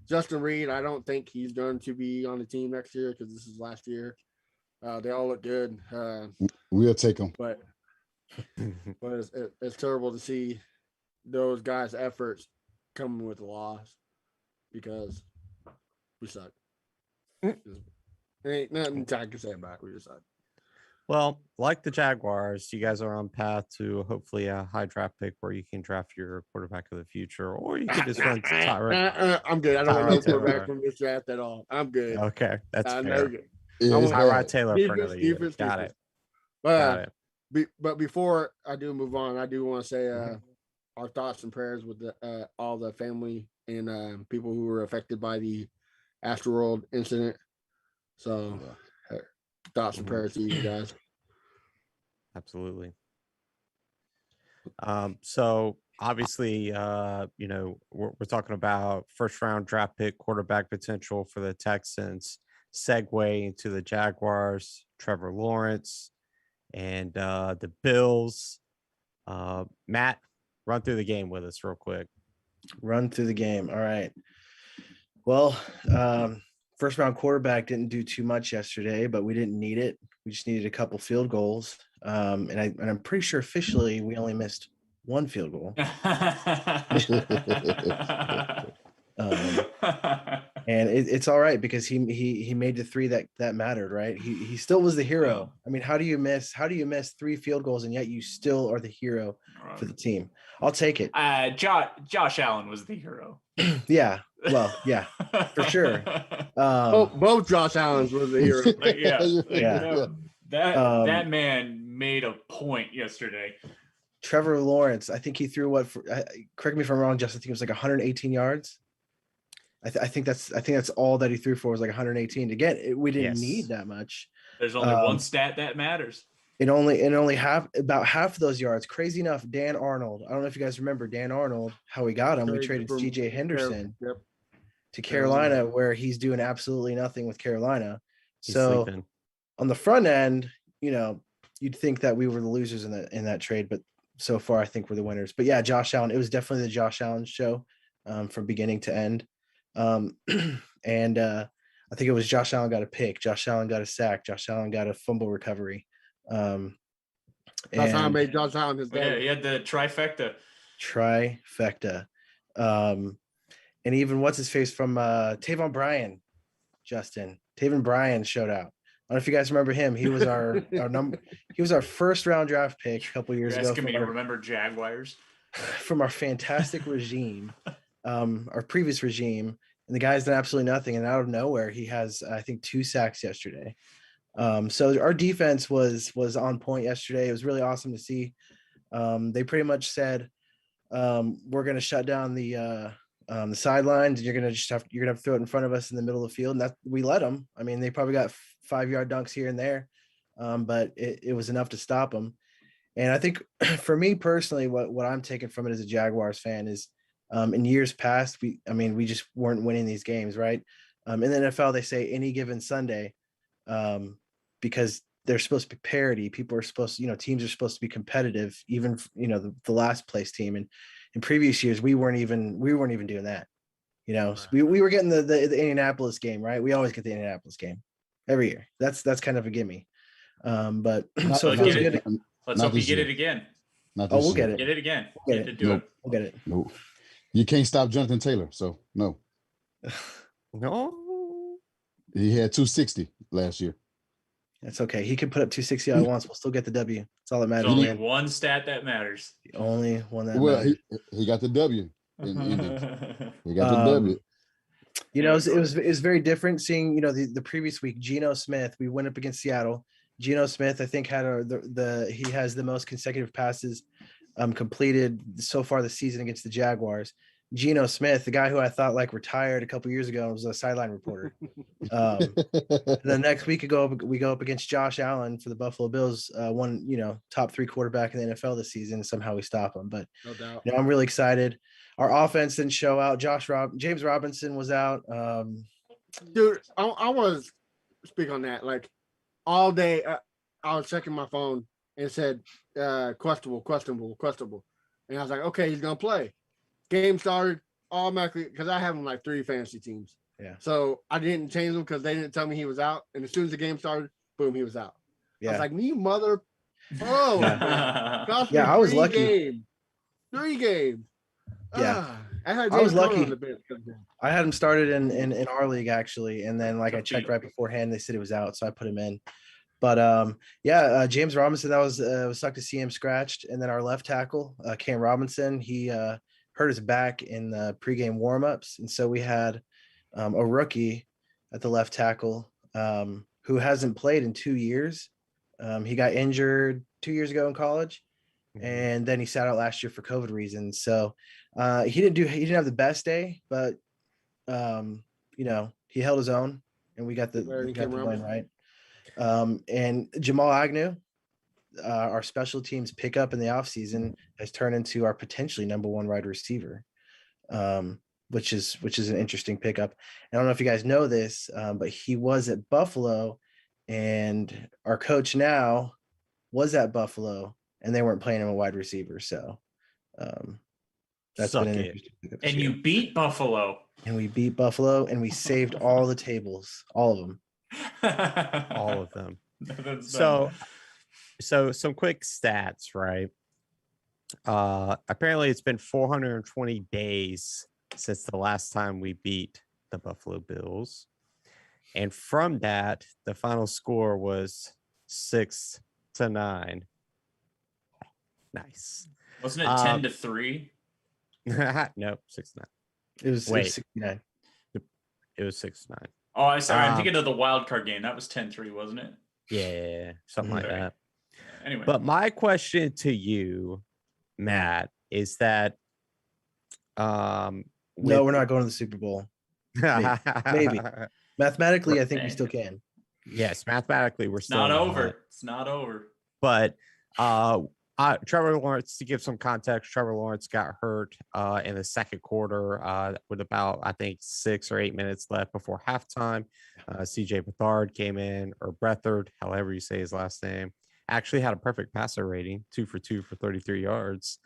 Justin Reed, I don't think he's going to be on the team next year because this is last year. They all look good. We'll take them. But it's terrible to see those guys' efforts coming with a loss because we suck. Ain't nothing I can say about it. We just suck. Well, like the Jaguars, you guys are on path to hopefully a high draft pick where you can draft your quarterback of the future, or you can just run Tyrod. I'm good. I don't want no Taylor. quarterback from this draft at all. I'm good. Okay, that's fair. Good. Tyrod Taylor for another year. Got it. But before I do move on, I do want to say our thoughts and prayers with all the family and people who were affected by the Astroworld incident. So thoughts and prayers to you guys. Absolutely. So obviously, we're talking about first round draft pick quarterback potential for the Texans. Segue into the Jaguars, Trevor Lawrence, and the Bills. Matt, run through the game with us real quick. Run through the game. All right. Well, first round quarterback didn't do too much yesterday, but we didn't need it. We just needed a couple field goals. And I'm pretty sure officially we only missed 1 field goal. And it's all right because he made the 3 that mattered, right? He still was the hero. I mean, how do you miss 3 field goals and yet you still are the hero for the team? I'll take it. Josh Allen was the hero. Yeah. Well, yeah, for sure. Both Josh Allens were the hero. That man made a point yesterday. Trevor Lawrence, I think he threw correct me if I'm wrong, Justin. I think it was like 118 yards. I think that's all that he threw for was like 118. Again, we didn't need that much. There's only one stat that matters. And only about half of those yards. Crazy enough, Dan Arnold. I don't know if you guys remember Dan Arnold, how we got him. We traded CJ Henderson to Carolina, where he's doing absolutely nothing with Carolina. He's so sleeping. On the front end, you'd think that we were the losers in that trade, but so far I think we're the winners. But yeah, Josh Allen. It was definitely the Josh Allen show from beginning to end. And I think it was Josh Allen got a pick, Josh Allen got a sack, Josh Allen got a fumble recovery. That's how I made Josh Allen his day. Yeah, he had the trifecta. And even what's his face from Taven Bryan, Justin. Taven Bryan showed out. I don't know if you guys remember him. He was he was our first round draft pick a couple years ago. Asking me to remember Jaguars from our fantastic regime, our previous regime, and the guy's done absolutely nothing. And out of nowhere, he has, I think, 2 sacks yesterday. So our defense was on point yesterday. It was really awesome to see. They pretty much said, we're going to shut down the sidelines, and you're going to have to throw it in front of us in the middle of the field. And that we let them. I mean, they probably got 5-yard dunks here and there, but it was enough to stop them. And I think for me personally, what I'm taking from it as a Jaguars fan is, in years past, we just weren't winning these games, right? In the NFL, they say any given Sunday, because they're supposed to be parity. People are supposed to, teams are supposed to be competitive, even, the last place team. And in previous years, we weren't even doing that. So we were getting the Indianapolis game, right? We always get the Indianapolis game every year. That's kind of a gimme. But so it feels good. Let's hope you get it again. We'll get it. Get it again. We'll get it. We'll get it. No, you can't stop Jonathan Taylor. So no. No. He had 260 last year. That's okay. He can put up 260 all at once. We'll still get the W. That's all that matters. There's only one stat that matters. The only one that matters. Well, he got the W. He got the W. It was very different seeing, the previous week, Geno Smith, we went up against Seattle. Geno Smith, I think, had he has the most consecutive passes completed so far this season against the Jaguars. Geno Smith, the guy who I thought retired a couple years ago, was a sideline reporter. The next week we go up against Josh Allen for the Buffalo Bills, one top 3 quarterback in the NFL this season. Somehow we stop him, but no doubt. I'm really excited. Our offense didn't show out. James Robinson was out. Dude, I want to speak on that. All day, I was checking my phone and it said questionable, and I was like, okay, he's gonna play. Game started automatically because I have him 3 fantasy teams. Yeah. So I didn't change them because they didn't tell me he was out. And as soon as the game started, boom, he was out. Yeah. I was like, you mother. Oh, yeah. I was lucky. 3 games. Yeah. I was lucky. I had him started in our league actually, and then I checked right beforehand. They said he was out, so I put him in. But James Robinson, that was sucked to see him scratched. And then our left tackle, Cam Robinson, he hurt his back in the pregame warmups, and so we had a rookie at the left tackle who hasn't played in 2 years. He got injured 2 years ago in college, and then he sat out last year for COVID reasons. So he didn't have the best day, but he held his own, and we got the win, right. And Jamal Agnew, our special teams pickup in the offseason, has turned into our potentially number 1 wide receiver, which is an interesting pickup. I don't know if you guys know this, but he was at Buffalo, and our coach now was at Buffalo, and they weren't playing him a wide receiver. So that's been an interesting pickup. And you beat Buffalo. And we beat Buffalo, and we saved all the tables, all of them. All of them. So some quick stats, right? Apparently it's been 420 days since the last time we beat the Buffalo Bills. And from that, the final score was 6-9. Nice. Wasn't it 10-3? No, 6-9. It was 69. It was 6-9. Oh, I'm sorry. I'm thinking of the wild card game. That was 10-3, wasn't it? Yeah, something like that. Anyway. But my question to you, Matt, is that no, we're not going to the Super Bowl. Maybe. Mathematically, I think we still can. Yes, mathematically, we're still not over. It's not over. But Trevor Lawrence, to give some context, Trevor Lawrence got hurt in the second quarter with about, I think, 6 or 8 minutes left before halftime. CJ Beathard came in, or Beathard, however you say his last name, actually had a perfect passer rating, 2 for 2 for 33 yards.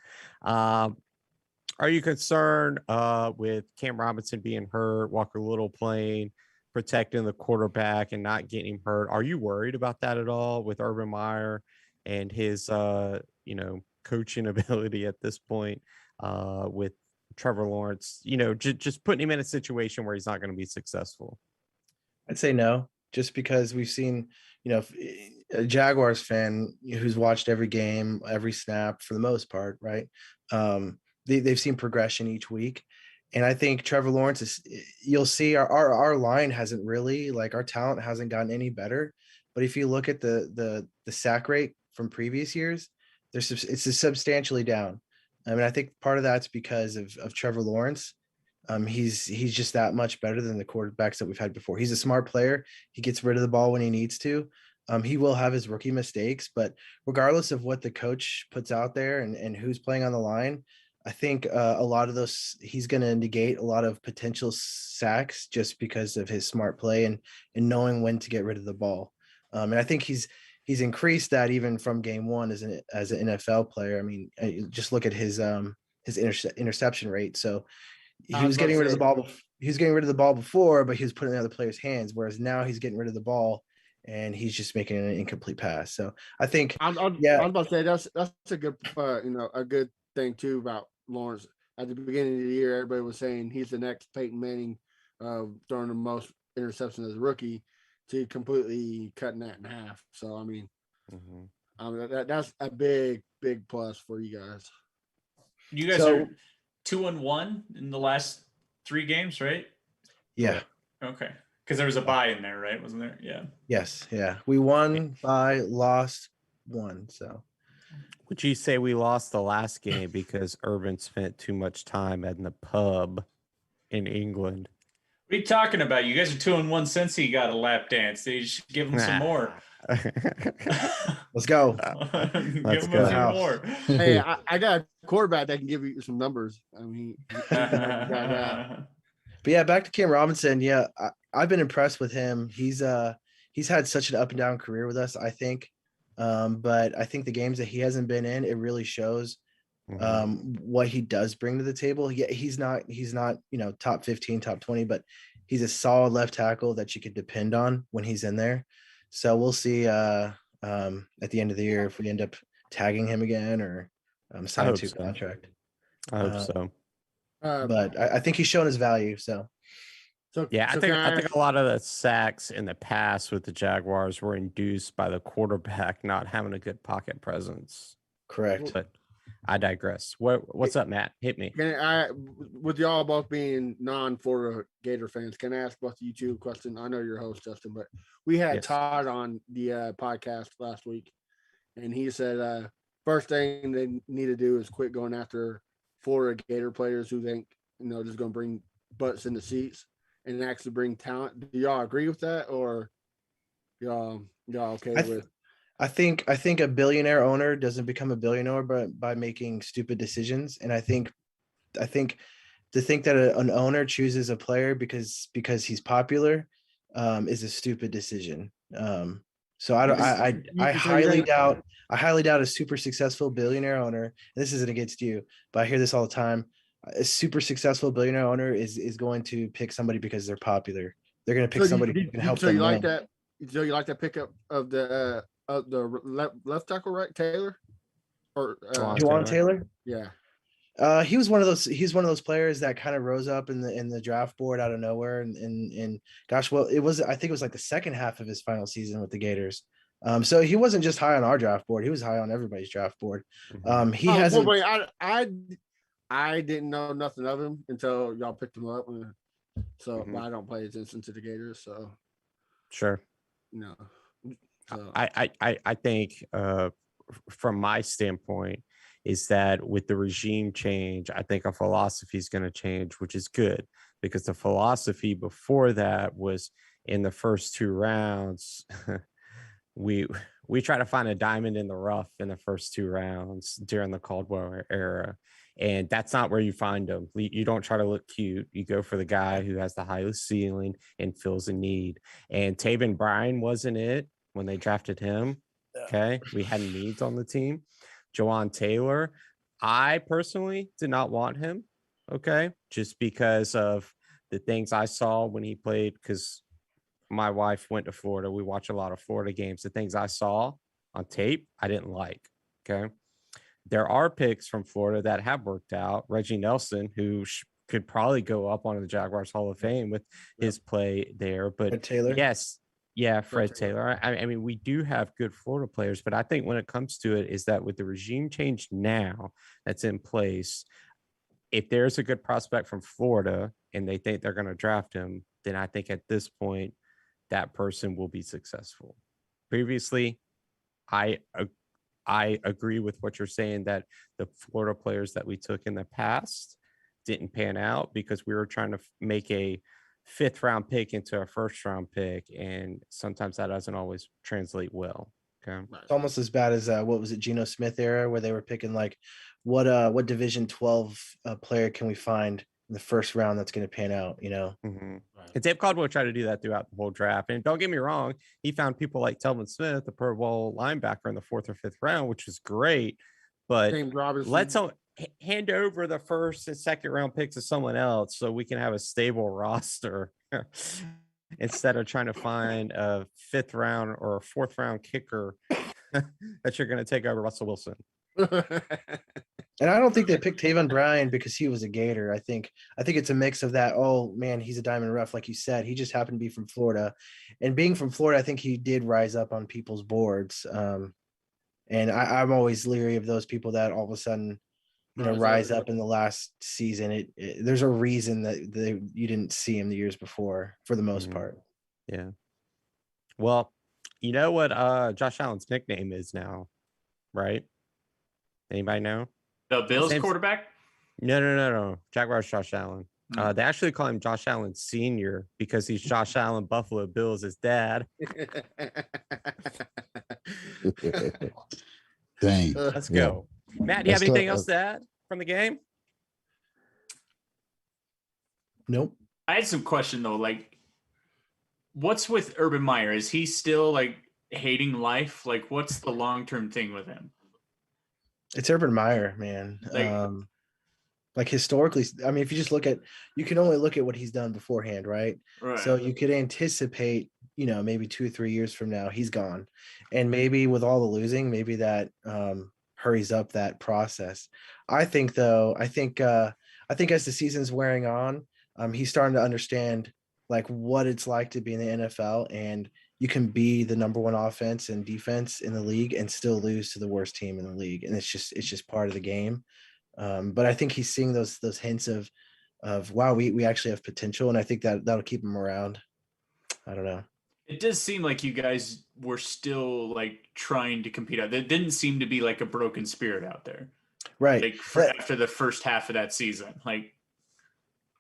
Are you concerned with Cam Robinson being hurt, Walker Little playing, protecting the quarterback and not getting him hurt? Are you worried about that at all with Urban Meyer and his, coaching ability at this point with Trevor Lawrence, just putting him in a situation where he's not going to be successful? I'd say no, just because we've seen, a Jaguars fan who's watched every game, every snap for the most part, right? They've seen progression each week. And I think Trevor Lawrence you'll see our line hasn't really, our talent hasn't gotten any better. but if you look at the sack rate from previous years, it's substantially down. I mean, I think part of that's because of Trevor Lawrence. He's just that much better than the quarterbacks that we've had before. He's a smart player. He gets rid of the ball when he needs to. He will have his rookie mistakes, but regardless of what the coach puts out there and who's playing on the line, I think a lot of those, he's going to negate a lot of potential sacks just because of his smart play and knowing when to get rid of the ball. And I think he's increased that even from game one as an NFL player. I mean, just look at his interception rate. So he was getting rid of the ball. He was getting rid of the ball before, but he was putting it in other players' hands. Whereas now he's getting rid of the ball and he's just making an incomplete pass. So I think, I was about to say that's a good, a good thing too about Lawrence. At the beginning of the year, everybody was saying he's the next Peyton Manning, throwing the most interceptions as a rookie, to completely cutting that in half. So I mean, that's a big plus for you guys. You guys are 2-1 in the last 3 games, right? Yeah. Okay. Because there was a bye in there, right? Wasn't there? Yeah. Yes. Yeah. We won by lost 1. So would you say we lost the last game because Urban spent too much time at the pub in England? What are you talking about? You guys are 2-1 since he got a lap dance. You should give him some more. Let's go. Let's give him some more. Hey, I got a quarterback that can give you some numbers. I mean, but yeah, back to Cam Robinson. Yeah, I've been impressed with him. He's had such an up and down career with us, I think. But I think the games that he hasn't been in, it really shows what he does bring to the table. He's not top 15, top 20, but he's a solid left tackle that you could depend on when he's in there. So we'll see at the end of the year if we end up tagging him again or signing to contract. I hope so. But I think he's shown his value. So yeah, I think a lot of the sacks in the past with the Jaguars were induced by the quarterback not having a good pocket presence. Correct. But I digress. What's up, Matt? Hit me. With y'all both being non-Florida Gator fans, can I ask both of you two a question? I know you're a host, Justin, but we had Todd on the podcast last week, and he said first thing they need to do is quit going after Florida Gator players who think just going to bring butts in the seats and actually bring talent. Do y'all agree with that, or y'all okay with? I think a billionaire owner doesn't become a billionaire by making stupid decisions. And I think to think that an owner chooses a player because he's popular is a stupid decision. So I highly doubt a super successful billionaire owner. And this isn't against you, but I hear this all the time. A super successful billionaire owner is going to pick somebody because they're popular. They're going to pick somebody who can help them. So you like that? So you like that pickup of the left tackle, right? Taylor or Juwan Taylor? Yeah. He's one of those players that kind of rose up in the draft board out of nowhere. And gosh, well, I think it was like the second half of his final season with the Gators. So he wasn't just high on our draft board. He was high on everybody's draft board. He hasn't. I didn't know nothing of him until y'all picked him up. So I don't pay attention to the Gators. So sure. So. I think from my standpoint is that with the regime change, I think a philosophy is going to change, which is good because the philosophy before that was in the first 2 rounds. we try to find a diamond in the rough in the first 2 rounds during the Caldwell era. And that's not where you find them. You don't try to look cute. You go for the guy who has the highest ceiling and fills a need. And Taven Bryan wasn't it when they drafted him. Okay. We had needs on the team. Juwan Taylor, I personally did not want him. Okay. Just because of the things I saw when he played, because my wife went to Florida. We watch a lot of Florida games. The things I saw on tape, I didn't like. Okay. There are picks from Florida that have worked out. Reggie Nelson, who could probably go up on the Jaguars Hall of Fame with his play there. But Fred Taylor. Yes. Yeah, Fred Taylor. I mean, we do have good Florida players, but I think when it comes to it is that with the regime change now that's in place, if there's a good prospect from Florida and they think they're going to draft him, then I think at this point that person will be successful previously, I agree with what you're saying that the Florida players that we took in the past didn't pan out because we were trying to make a 5th round pick into a 1st round pick, and sometimes that doesn't always translate well. Okay, It's almost as bad as what was it, Geno Smith era, where they were picking like what Division 12 player can we find in the 1st round that's going to pan out, you know? mm-hmm. And Dave Caldwell tried to do that throughout the whole draft. And don't get me wrong, he found people like Telvin Smith, the Pro Bowl linebacker, in the 4th or 5th round, which was great. But let's hand over the 1st and 2nd round picks to someone else so we can have a stable roster instead of trying to find a 5th round or a 4th round kicker that you're going to take over Russell Wilson. And I don't think they picked Taven Bryan because he was a Gator. I think it's a mix of that. Oh man, he's a diamond rough, like you said. He just happened to be from Florida, and being from Florida, I think he did rise up on people's boards. And I'm always leery of those people that all of a sudden, rise up in the last season. There's a reason that you didn't see him the years before, for the most part. Yeah. Well, you know what Josh Allen's nickname is now, right? Anybody know? The Bills quarterback? No. Jaguars Josh Allen. They actually call him Josh Allen Sr. because he's Josh Allen, Buffalo Bills' dad. Dang. Let's go. Matt, do you have anything else to add from the game? Nope. I had some question though. Like, what's with Urban Meyer? Is he still like hating life? Like, what's the long-term thing with him? It's Urban Meyer, man. Like historically, I mean, if you just you can only look at what he's done beforehand, right? So you could anticipate, maybe 2 or 3 years from now, he's gone. And maybe with all the losing, maybe that hurries up that process. I think as the season's wearing on, he's starting to understand like what it's like to be in the NFL, and you can be the number 1 offense and defense in the league and still lose to the worst team in the league. And it's just part of the game. But I think he's seeing those hints of wow, we actually have potential. And I think that'll keep him around. I don't know. It does seem like you guys were still like trying to compete out. There didn't seem to be like a broken spirit out there. Right. Like after the first half of that season, like.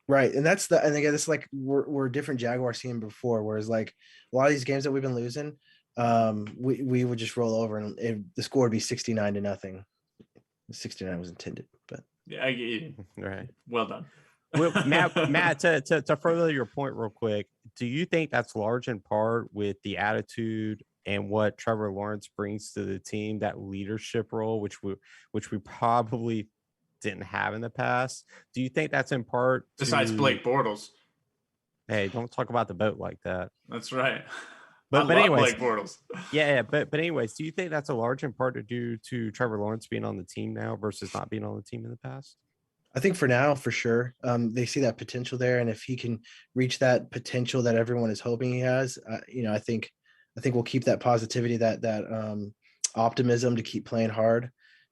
Right. And and again, it's like we're a different Jaguar team before, whereas like a lot of these games that we've been losing, we would just roll over and the score would be 69-0. 69 was intended, but yeah, right. Well done. Well, Matt, to further your point real quick, do you think that's large in part with the attitude and what Trevor Lawrence brings to the team, that leadership role, which we probably didn't have in the past? Do you think that's in part besides Blake Bortles? Hey, don't talk about the boat like that. That's right. But anyways, Blake Bortles. Yeah, but anyways, do you think that's a large in part due to Trevor Lawrence being on the team now versus not being on the team in the past? I think for now, for sure, they see that potential there, and if he can reach that potential that everyone is hoping he has, I think we'll keep that positivity, that optimism to keep playing hard.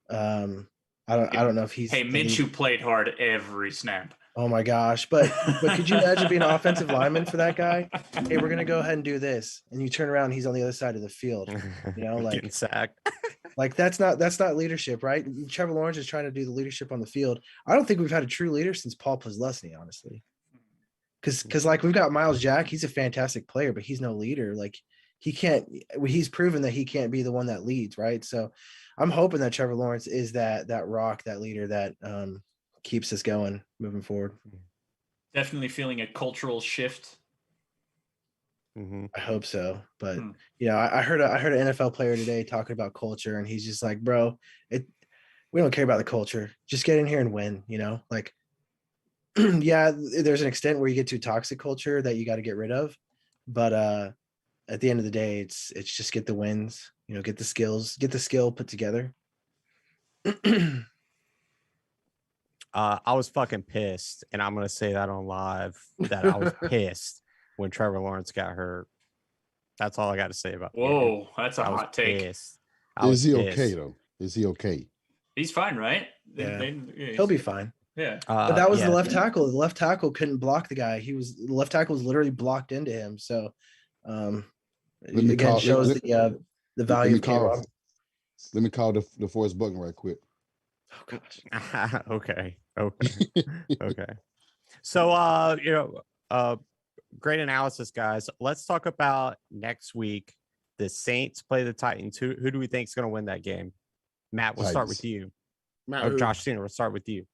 I don't know if he's. Hey, Minshew played hard every snap. Oh my gosh! But could you imagine being an offensive lineman for that guy? Hey, we're gonna go ahead and do this, and you turn around, and he's on the other side of the field. Like getting sacked. Like that's not leadership, right? Trevor Lawrence is trying to do the leadership on the field. I don't think we've had a true leader since Paul Posluszny, honestly. Because like we've got Miles Jack, he's a fantastic player, but he's no leader. Like he's proven that he can't be the one that leads, right? So I'm hoping that Trevor Lawrence is that rock, that leader that keeps us going moving forward. Definitely feeling a cultural shift. Mm-hmm. I hope so, but I heard an NFL player today talking about culture, and he's just like, bro, we don't care about the culture. Just get in here and win. Like, yeah, there's an extent where you get to toxic culture that you got to get rid of, but at the end of the day, it's just get the wins. Get the skills, get the skill put together. I was fucking pissed, and I'm gonna say that on live that I was pissed when Trevor Lawrence got hurt. That's all I got to say about. Whoa, that's a hot take. Is he okay though? Is he okay? He's fine, right? Yeah. He'll be fine. Yeah. But that was the left tackle. The left tackle couldn't block the guy. The left tackle was literally blocked into him. So again, shows the The Let value me of call. Let me call the Forrest Buckner right quick. Oh gosh. Okay. Okay. So, great analysis, guys. Let's talk about next week. The Saints play the Titans. Who do we think is going to win that game? Matt, we'll start with Titans. you. Matt, Or who? Josh Senior, we'll start with you.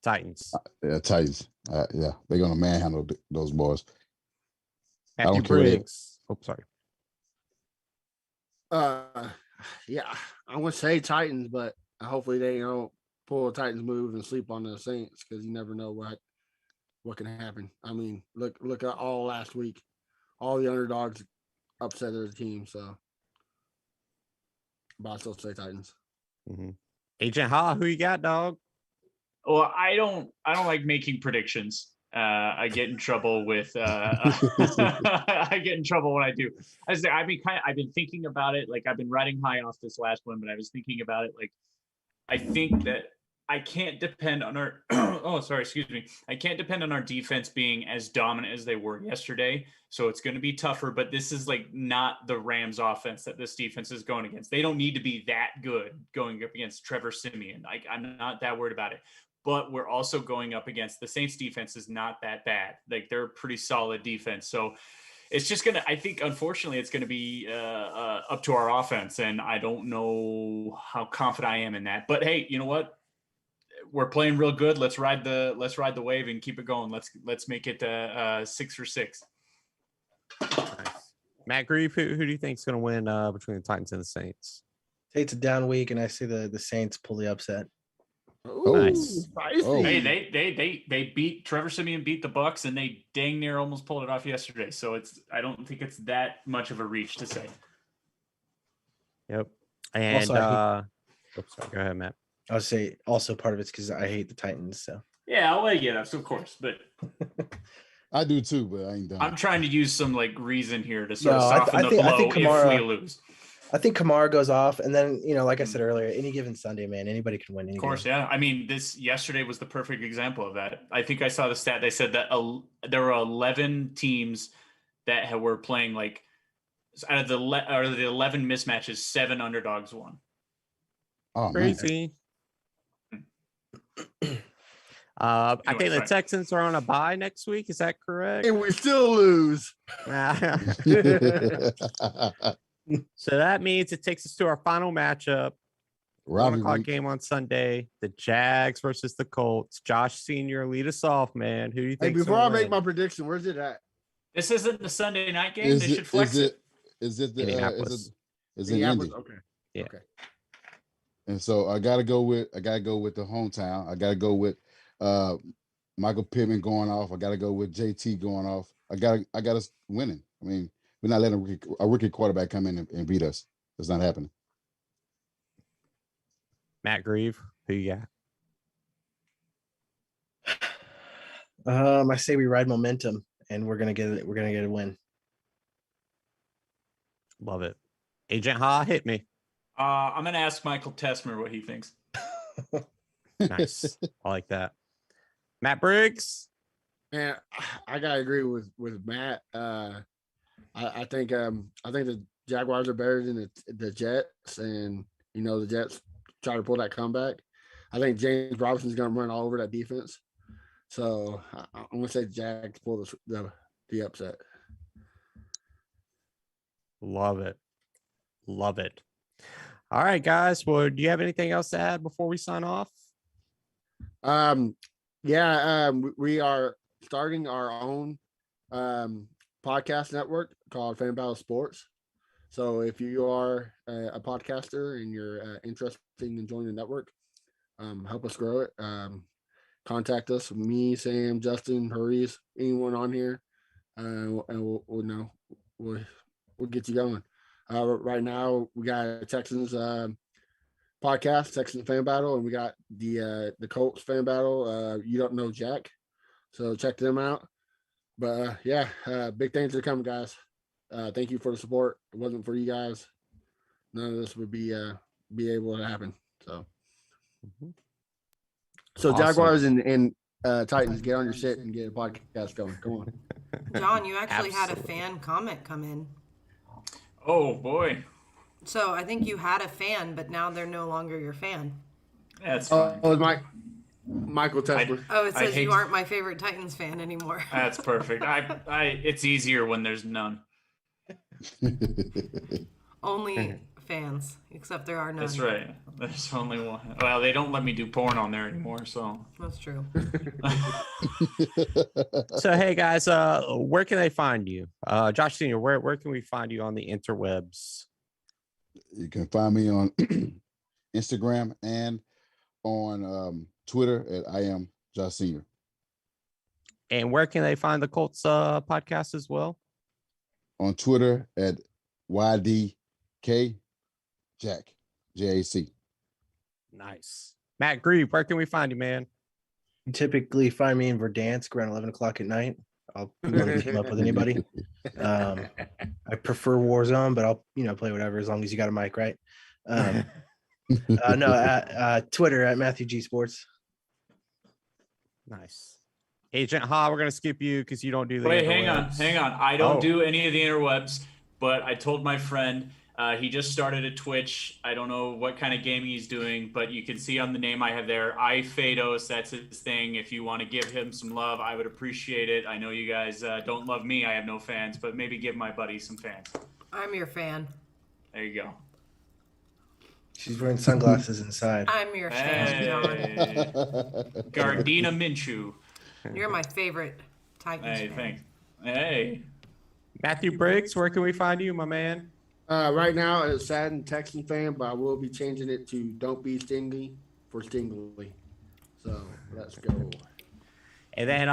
Titans. Yeah, Titans. Yeah, they're gonna manhandle those boys. Matthew don't care what Briggs. Oh, sorry. Yeah, I would say Titans, but hopefully they don't pull a Titans move and sleep on the Saints because you never know what can happen. I mean, look at all last week, all the underdogs upset their team. So, but I still say Titans. Mm-hmm. Agent Ha, who you got, dog? Well, I don't like making predictions. I get in trouble with I get in trouble when I do. I've been thinking about it. Like I've been riding high off this last one, but I was thinking about it. Like I think that I can't depend on our excuse me. I can't depend on our defense being as dominant as they were yesterday. So it's going to be tougher, but this is like not the Rams offense that this defense is going against. They don't need to be that good going up against Trevor Siemian. Like I'm not that worried about it. But we're also going up against the Saints defense is not that bad. Like they're a pretty solid defense. So it's just I think, unfortunately, it's going to be up to our offense. And I don't know how confident I am in that. But hey, you know what? We're playing real good. Let's ride the wave and keep it going. Let's make it 6-6. Nice. Matt Grieve, who do you think is going to win between the Titans and the Saints? Say it's a down week, and I see the Saints pull the upset. Ooh, Nice. spicy. Hey, they beat Trevor Siemian, beat the Bucks, and they dang near almost pulled it off yesterday. So I don't think it's that much of a reach to say. Yep. And Also, sorry, go ahead, Matt. I would say also part of it's because I hate the Titans. So Yeah, I'll let you get us, of course, but I do too, but I ain't done. I'm trying to use some like reason here to sort of No, soften the blow I think Kamara, if we lose. I think Kamara goes off, and then like I said earlier, any given Sunday, man, anybody can win. Of course, yeah. I mean, yesterday was the perfect example of that. I think I saw the stat. They said that there were 11 teams that were playing like out of the 11 mismatches, 7 underdogs won. Oh, Crazy. I think the Texans are on a bye next week. Is that correct? And we still lose. man. So that means it takes us to our final matchup. 1 o'clock game on Sunday. The Jags versus the Colts. Josh Senior, lead us off, man. Who do you think? Hey, before I make my prediction, where's it at? This isn't the Sunday night game. They should flex it. Is it the Indianapolis? Is it Indy? Okay. Yeah. Okay. And so I gotta go with the hometown. I gotta go with Michael Pittman going off. I gotta go with JT going off. I got us winning. I mean, we're not letting a rookie quarterback come in and beat us. It's not happening. Matt Grieve, who you got? I say we ride momentum, and we're gonna get it. We're gonna get a win. Love it. Agent Ha, hit me. I'm going to ask Michael Tessmer what he thinks. Nice. I like that. Matt Briggs. Man, I gotta agree with Matt. I think the Jaguars are better than the Jets, and the Jets try to pull that comeback. I think James Robinson's gonna run all over that defense. So I'm gonna say Jags pull the upset. Love it. Love it. All right, guys. Well, do you have anything else to add before we sign off? We are starting our own podcast network called Fan Battle Sports. So if you are a podcaster and you're interested in joining the network, help us grow it. Contact us, me, Sam, Justin, Hurries, anyone on here, and we'll get you going. Right now we got a Texans podcast, Texans Fan Battle, and we got the Colts Fan Battle. You don't know Jack, so check them out. But big things are coming, guys. Thank you for the support. If it wasn't for you guys, none of this would be able to happen. So, Awesome. Jaguars and Titans, get on your shit and get a podcast going. Come on, John. You actually had a fan comment come in. Oh boy. So I think you had a fan, but now they're no longer your fan. That's fine. Oh, Michael Tesler. Oh, it I says hate- you aren't my favorite Titans fan anymore. That's perfect. It's easier when there's none. Only fans, except there are none. That's right. There's only one. Well, they don't let me do porn on there anymore, so. That's true. So hey guys, where can they find you? Josh Senior, where can we find you on the interwebs? You can find me on Instagram and on Twitter at I am Josh Senior. And where can they find the Colts podcast as well? On Twitter at YDK Jack, JAC. Nice. Matt Grieve, where can we find you, man? You typically find me in Verdansk around 11 o'clock at night. I'll be willing to team up with anybody. I prefer Warzone, but I'll play whatever as long as you got a mic, right? No, at Twitter at Matthew G Sports. Nice. Agent Ha, we're gonna skip you because you don't do the Wait, interwebs. hang on. I don't do any of the interwebs, but I told my friend he just started a Twitch. I don't know what kind of gaming he's doing, but you can see on the name I have there, iFados. That's his thing. If you want to give him some love, I would appreciate it. I know you guys don't love me. I have no fans, but maybe give my buddy some fans. I'm your fan. There you go. She's wearing sunglasses inside. I'm your fan, John. Hey. Gardena Minshew. You're my favorite Titans Hey, fan. thanks. Hey. Matthew Briggs, where can we find you, my man? Right now, it's Sadden Texan fan, but I will be changing it to Don't Be Stingy for Stingly. So let's go. And then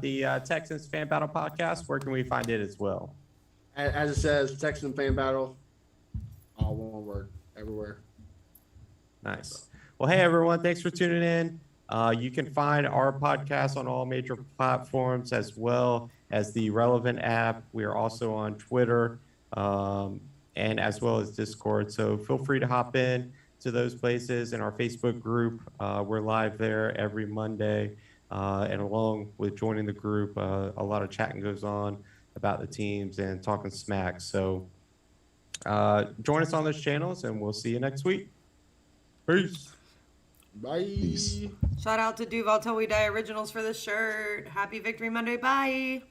the Texans Fan Battle podcast, where can we find it as well? As it says, Texan Fan Battle, all one word, everywhere. Nice. Well, hey, everyone. Thanks for tuning in. You can find our podcast on all major platforms as well as the Relevant app. We are also on Twitter and as well as Discord. So feel free to hop in to those places. In our Facebook group, we're live there every Monday. And along with joining the group, a lot of chatting goes on about the teams and talking smack. So join us on those channels, and we'll see you next week. Peace. Bye. Peace. Shout out to Duval Till We Die Originals for this shirt. Happy Victory Monday. Bye.